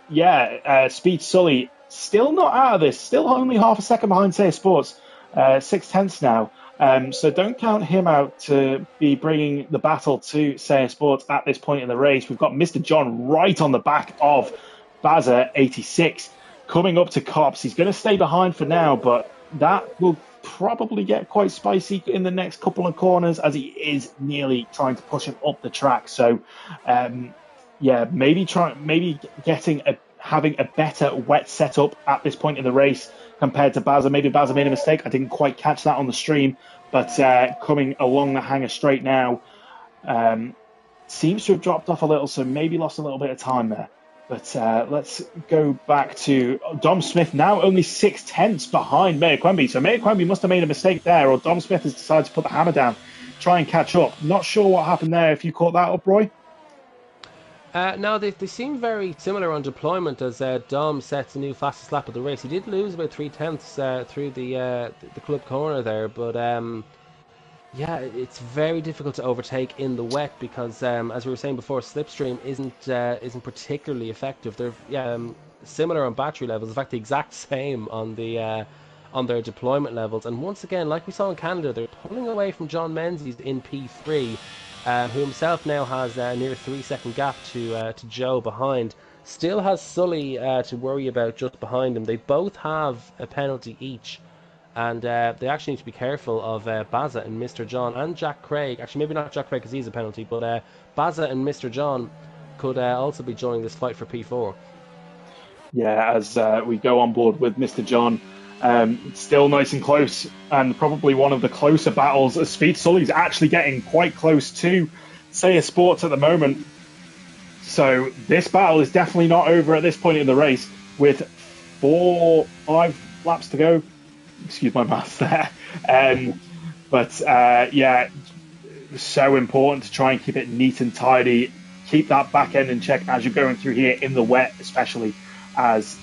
yeah, Speed Sully still not out of this. Still only half a second behind Seiya Sports. 6/10 now. So don't count him out to be bringing the battle to Seiya Sports at this point in the race. We've got Mr. John right on the back of Bazza 86 coming up to Cops. He's going to stay behind for now, but that will probably get quite spicy in the next couple of corners as he is nearly trying to push him up the track. So yeah, maybe having a better wet setup at this point in the race compared to Bazza. Maybe Bazza made a mistake. I didn't quite catch that on the stream, but coming along the hanger straight now, seems to have dropped off a little, so maybe lost a little bit of time there. But let's go back to Dom Smith now, only 6/10 behind Meir Quemby. So Meir Quemby must have made a mistake there, or Dom Smith has decided to put the hammer down, try and catch up. Not sure what happened there, if you caught that up, Roy. No, they seem very similar on deployment as Dom sets a new fastest lap of the race. He did lose about 3/10 through the club corner there, but yeah, it's very difficult to overtake in the wet because, as we were saying before, slipstream isn't particularly effective. They're similar on battery levels. In fact, the exact same on their deployment levels. And once again, like we saw in Canada, they're pulling away from John Menzies in P3. Who himself now has a near 3-second gap to Joe behind. Still has Sully to worry about just behind him. They both have a penalty each. And they actually need to be careful of Baza and Mr. John and Jack Craig. Actually, maybe not Jack Craig because he's a penalty, but Baza and Mr. John could also be joining this fight for P4. Yeah, as we go on board with Mr. John, still nice and close, and probably one of the closer battles. As Speed Sully's actually getting quite close to Seiya Sports at the moment. So this battle is definitely not over at this point in the race, with 5 laps to go. Excuse my maths there. But yeah, so important to try and keep it neat and tidy. Keep that back end in check as you're going through here in the wet, especially as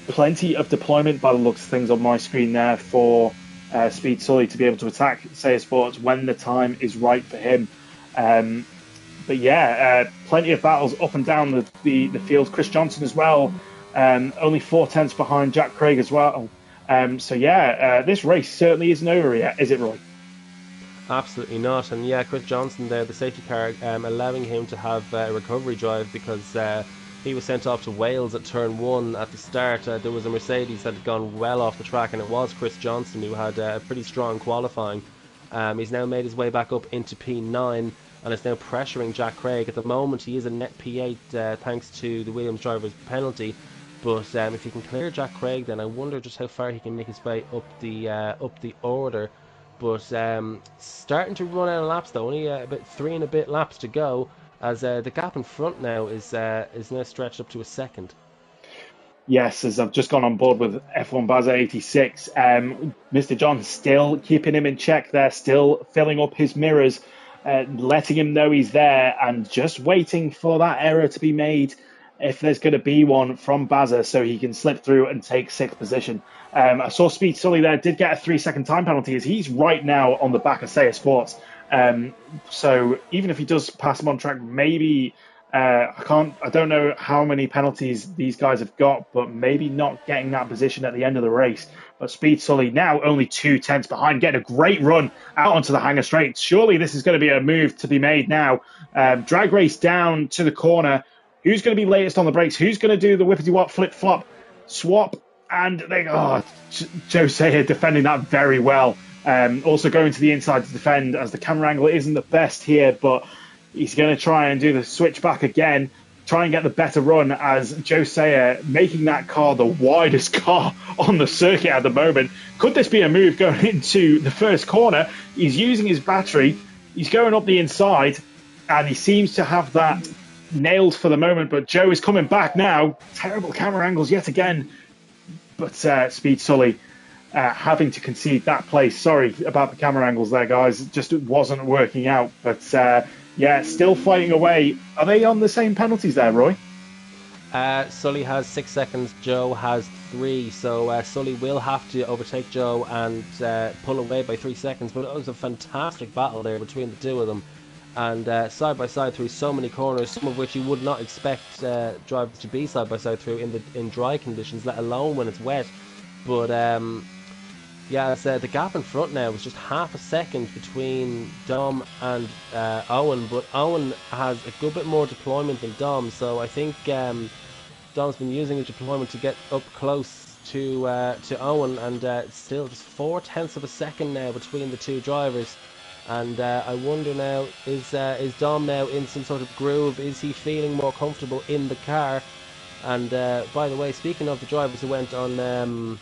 plenty of deployment by the looks of things on my screen there for Speed Sully to be able to attack Seiya Sports when the time is right for him. But yeah, plenty of battles up and down the field. Chris Johnson as well, only 4 tenths behind Jack Craig as well. So yeah, this race certainly isn't over yet, is it, Roy? Absolutely not. And yeah, Chris Johnson there, the safety car, allowing him to have a recovery drive because he was sent off to Wales at turn 1 at the start. There was a Mercedes that had gone well off the track, and it was Chris Johnson who had a pretty strong qualifying. He's now made his way back up into P9 and is now pressuring Jack Craig. At the moment, he is a net P8 thanks to the Williams driver's penalty. But if he can clear Jack Craig, then I wonder just how far he can make his way up the order. But starting to run out of laps though, only about 3 and a bit laps to go, as the gap in front now is now stretched up to a second. Yes, as I've just gone on board with F1 Baza 86, Mr. John still keeping him in check there, still filling up his mirrors, letting him know he's there, and just waiting for that error to be made if there's going to be one from Baza so he can slip through and take 6th position. I saw Speed Sully there did get a 3-second time penalty as he's right now on the back of Seiya Sports. So even if he does pass him on track, maybe I don't know how many penalties these guys have got, but maybe not getting that position at the end of the race. But Speed Sully now only 2 tenths behind, getting a great run out onto the Hangar Straight. Surely this is going to be a move to be made now. Drag race down to the corner. Who's going to be latest on the brakes? Who's going to do the whippity-wop, flip-flop, swap? And Joe Seiya defending that very well. Also going to the inside to defend as the camera angle isn't the best here, but he's going to try and do the switch back again, try and get the better run as Joe Seiya making that car the widest car on the circuit at the moment. Could this be a move going into the first corner? He's using his battery. He's going up the inside, and he seems to have that nailed for the moment, but Joe is coming back now. Terrible camera angles yet again, but Speed Sully having to concede that place. Sorry about the camera angles there, guys. It just wasn't working out, but yeah, still fighting away. Are they on the same penalties there, Roy? Sully has 6 seconds, Joe has 3, so Sully will have to overtake Joe and pull away by 3 seconds, but it was a fantastic battle there between the two of them. And side by side through so many corners, some of which you would not expect drivers to be side by side through in dry conditions, let alone when it's wet. But yeah, the gap in front now is just half a second between Dom and Owen, but Owen has a good bit more deployment than Dom, so I think Dom's been using his deployment to get up close to Owen, and still just 4 tenths of a second now between the two drivers. And I wonder now, is Dom now in some sort of groove? Is he feeling more comfortable in the car? And by the way, speaking of the drivers who went on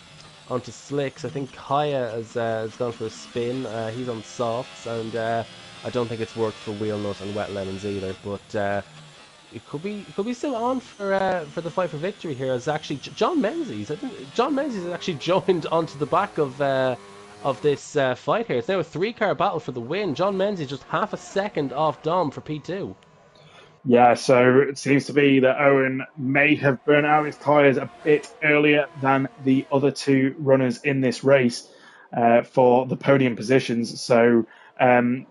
onto slicks, I think Kaya has gone for a spin. He's on softs, and I don't think it's worked for Wheel Nut and Wet Lemons either. But it could be still on for the fight for victory here. As actually John Menzies, I think John Menzies has actually joined onto the back of this fight here. It's now a 3-car battle for the win. John Menzies just half a second off Dom for P2. Yeah, so it seems to be that Owen may have burnt out his tyres a bit earlier than the other 2 runners in this race for the podium positions. So I'm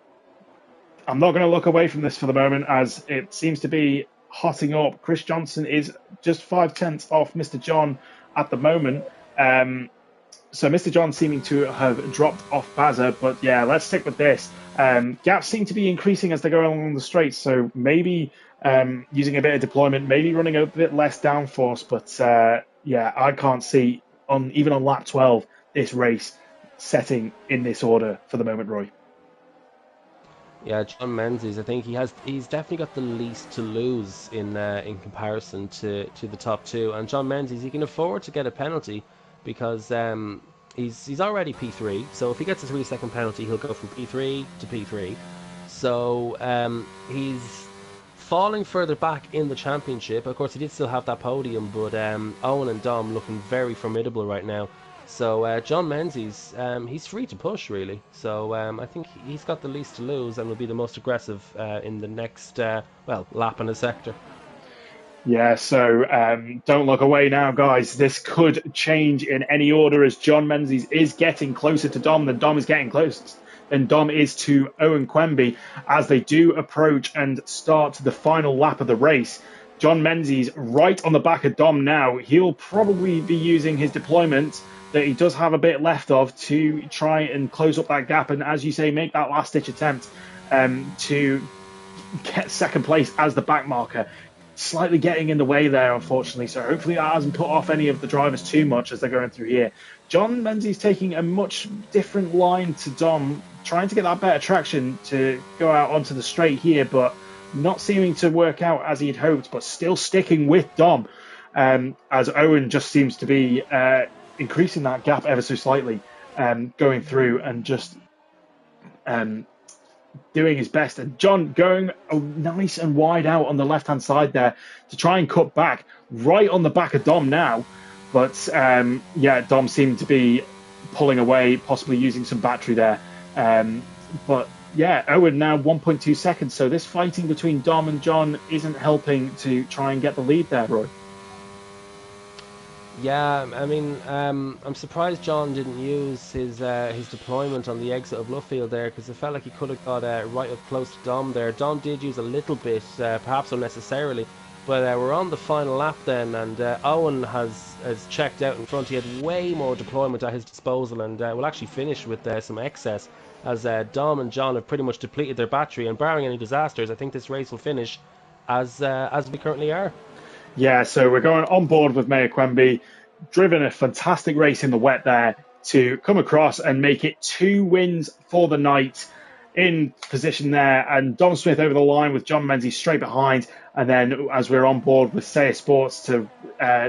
not going to look away from this for the moment, as it seems to be hotting up. Chris Johnson is just 5 tenths off Mr. John at the moment. So Mr. John seeming to have dropped off Baza, but yeah, let's stick with this. Gaps seem to be increasing as they go along the straight, so maybe using a bit of deployment, maybe running a bit less downforce, but yeah, I can't see, even on lap 12, this race setting in this order for the moment, Roy? Yeah, John Menzies. I think he's definitely got the least to lose in comparison to the top two. And John Menzies, he can afford to get a penalty because he's already P3. So if he gets a 3-second penalty, he'll go from P3 to P3. So he's falling further back in the championship. Of course, he did still have that podium, but Owen and Dom looking very formidable right now. So John Menzies, he's free to push really. So I think he's got the least to lose and will be the most aggressive in the next lap in the sector. Yeah, so don't look away now, guys. This could change in any order as John Menzies is getting closer to Dom than Dom is getting closer than Dom is to Owen Quemby as they do approach and start the final lap of the race. John Menzies right on the back of Dom now. He'll probably be using his deployment that he does have a bit left of to try and close up that gap and, as you say, make that last-ditch attempt to get second place as the back marker. Slightly getting in the way there, unfortunately, so hopefully that hasn't put off any of the drivers too much as they're going through here. John Menzies taking a much different line to Dom, trying to get that better traction to go out onto the straight here, but not seeming to work out as he'd hoped, but still sticking with Dom, as Owen just seems to be increasing that gap ever so slightly, going through and just doing his best. And John going nice and wide out on the left-hand side there to try and cut back right on the back of Dom now. But Dom seemed to be pulling away, possibly using some battery there. But yeah, Owen now 1.2 seconds. So this fighting between Dom and John isn't helping to try and get the lead there, Roy. Yeah, I mean, I'm surprised John didn't use his deployment on the exit of Luffield there, because it felt like he could have got right up close to Dom there. Dom did use a little bit, perhaps unnecessarily, but we're on the final lap then, and Owen has checked out in front. He had way more deployment at his disposal, and will actually finish with some excess, as Dom and John have pretty much depleted their battery, and barring any disasters, I think this race will finish as we currently are. Yeah, so we're going on board with Mayor Quemby, driven a fantastic race in the wet there to come across and make it 2 wins for the night in position there. And Dom Smith over the line with John Menzies straight behind. And then as we're on board with Sayer Sports to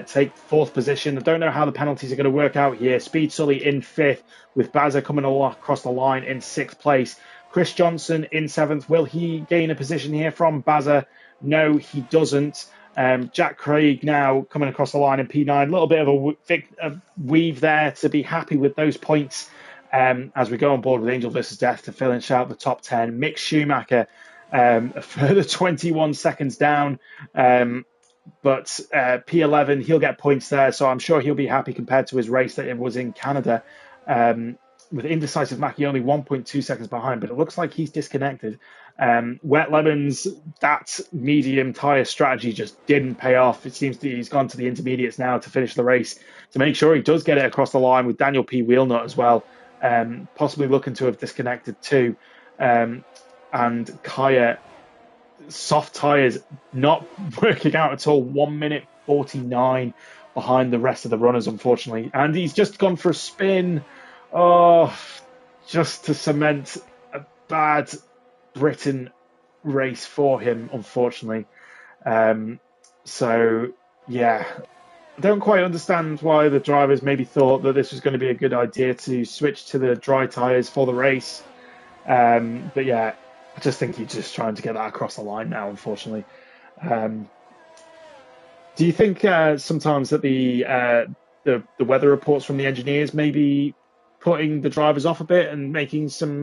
take 4th position. I don't know how the penalties are going to work out here. Speed Sully in 5th with Bazza coming across the line in 6th place. Chris Johnson in 7th. Will he gain a position here from Bazza? No, he doesn't. Jack Craig now coming across the line in P9. A little bit of a weave there to be happy with those points as we go on board with Angel versus Death to finish out the top 10. Mick Schumacher a further 21 seconds down. But P11, he'll get points there. So I'm sure he'll be happy compared to his race that it was in Canada. With Indecisive Mackie only 1.2 seconds behind, but it looks like he's disconnected. Wet Lemons, that medium tyre strategy just didn't pay off. It seems he's gone to the intermediates now to finish the race to make sure he does get it across the line with Daniel P. Wheelnut as well, possibly looking to have disconnected too. And Kaya, soft tyres not working out at all. 1 minute 49 behind the rest of the runners, unfortunately. And he's just gone for a spin. Oh, just to cement a bad Britain race for him, unfortunately. So, yeah, I don't quite understand why the drivers maybe thought that this was going to be a good idea to switch to the dry tyres for the race. But yeah, I just think he's just trying to get that across the line now, unfortunately. Do you think sometimes that the weather reports from the engineers maybe putting the drivers off a bit and making some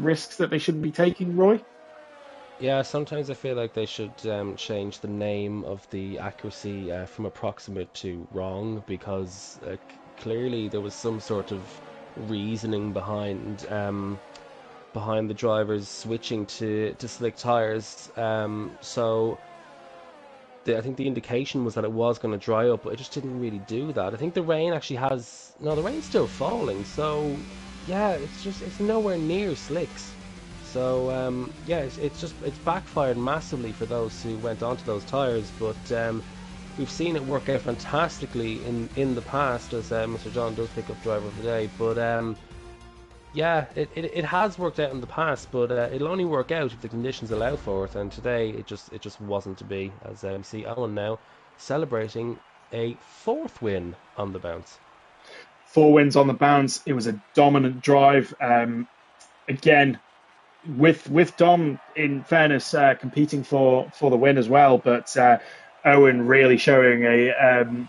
risks that they shouldn't be taking, Roy? Yeah, sometimes I feel like they should change the name of the accuracy from approximate to wrong, because clearly there was some sort of reasoning behind the drivers switching to slick tires. I think the indication was that it was going to dry up, but it just didn't really do that. I think the rain actually the rain's still falling, so yeah, it's nowhere near slicks. So it's backfired massively for those who went onto those tires. But we've seen it work out fantastically in the past, as Mr. John does pick up driver of the day. But yeah, it has worked out in the past, but it'll only work out if the conditions allow for it. And today it just wasn't to be. As we see Owen now celebrating a fourth win on the bounce. 4 wins on the bounce. It was a dominant drive. Again, with Dom, in fairness, competing for the win as well, but Owen really showing a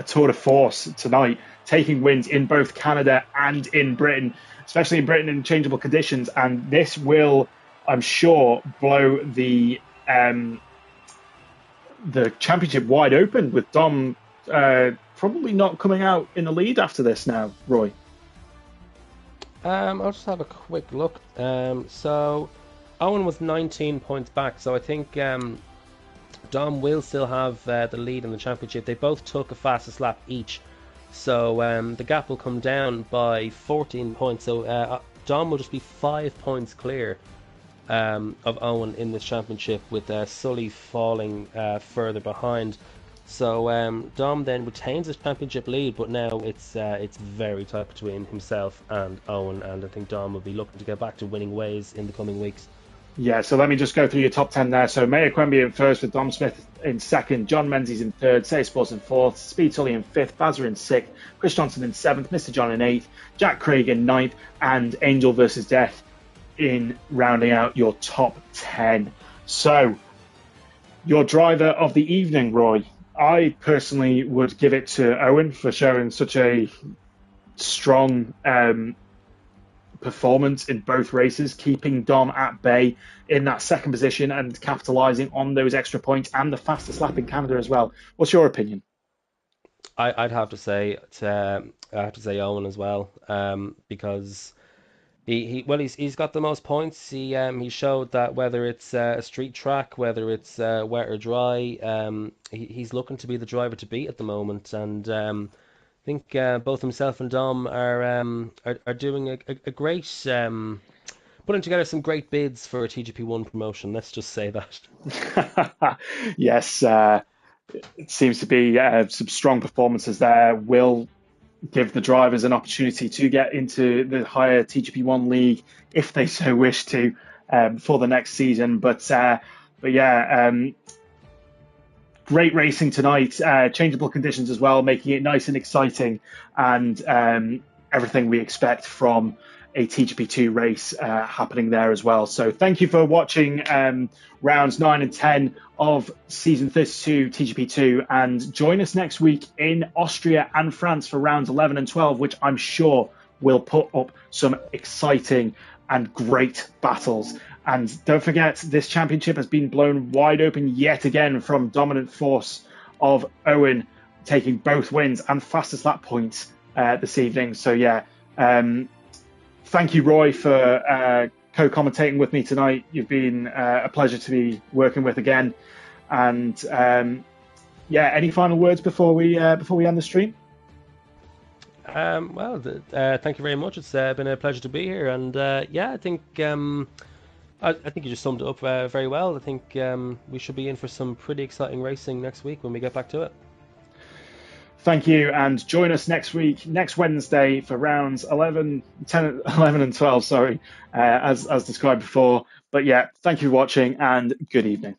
tour de force tonight, taking wins in both Canada and in Britain, especially in Britain in changeable conditions. And this will, I'm sure, blow the championship wide open, with Dom probably not coming out in the lead after this now, Roy. I'll just have a quick look. So Owen was 19 points back, so I think Dom will still have the lead in the championship. They both took a fastest lap each, so the gap will come down by 14 points. So Dom will just be 5 points clear of Owen in this championship, with Sully falling further behind. So Dom then retains his championship lead, but now it's very tight between himself and Owen, and I think Dom will be looking to get back to winning ways in the coming weeks. Yeah, so let me just go through your top 10 there. So Mayor Quemby in first, with Dom Smith in second, John Menzies in third, Say Sports in fourth, Speed Tully in fifth, Bazza in sixth, Chris Johnson in seventh, Mr. John in eighth, Jack Craig in ninth, and Angel versus Death in rounding out your top 10. So, your driver of the evening, Roy. I personally would give it to Owen for showing such a strong performance in both races, keeping Dom at bay in that second position and capitalising on those extra points and the fastest lap in Canada as well. What's your opinion? I'd have to say Owen as well, because he's got the most points. He showed that whether it's a street track, whether it's wet or dry, he's looking to be the driver to beat at the moment. And I think both himself and Dom are doing a great, putting together some great bids for a TGP1 promotion. Let's just say that. Yes, it seems to be some strong performances there. Will give the drivers an opportunity to get into the higher TGP1 league if they so wish to for the next season. But yeah, great racing tonight. Changeable conditions as well, making it nice and exciting, and everything we expect from a TGP2 race happening there as well. So thank you for watching rounds 9 and 10 of season 32 TGP2, and join us next week in Austria and France for rounds 11 and 12, which I'm sure will put up some exciting and great battles. And don't forget, this championship has been blown wide open yet again from dominant force of Owen taking both wins and fastest lap points this evening. So yeah, thank you, Roy, for co-commentating with me tonight. You've been a pleasure to be working with again. And yeah, any final words before we end the stream? Thank you very much. It's been a pleasure to be here, and yeah, I think you just summed it up very well. I think we should be in for some pretty exciting racing next week when we get back to it. Thank you, and join us next week, next Wednesday, for rounds 11 and 12, sorry, as described before. But yeah, thank you for watching, and good evening.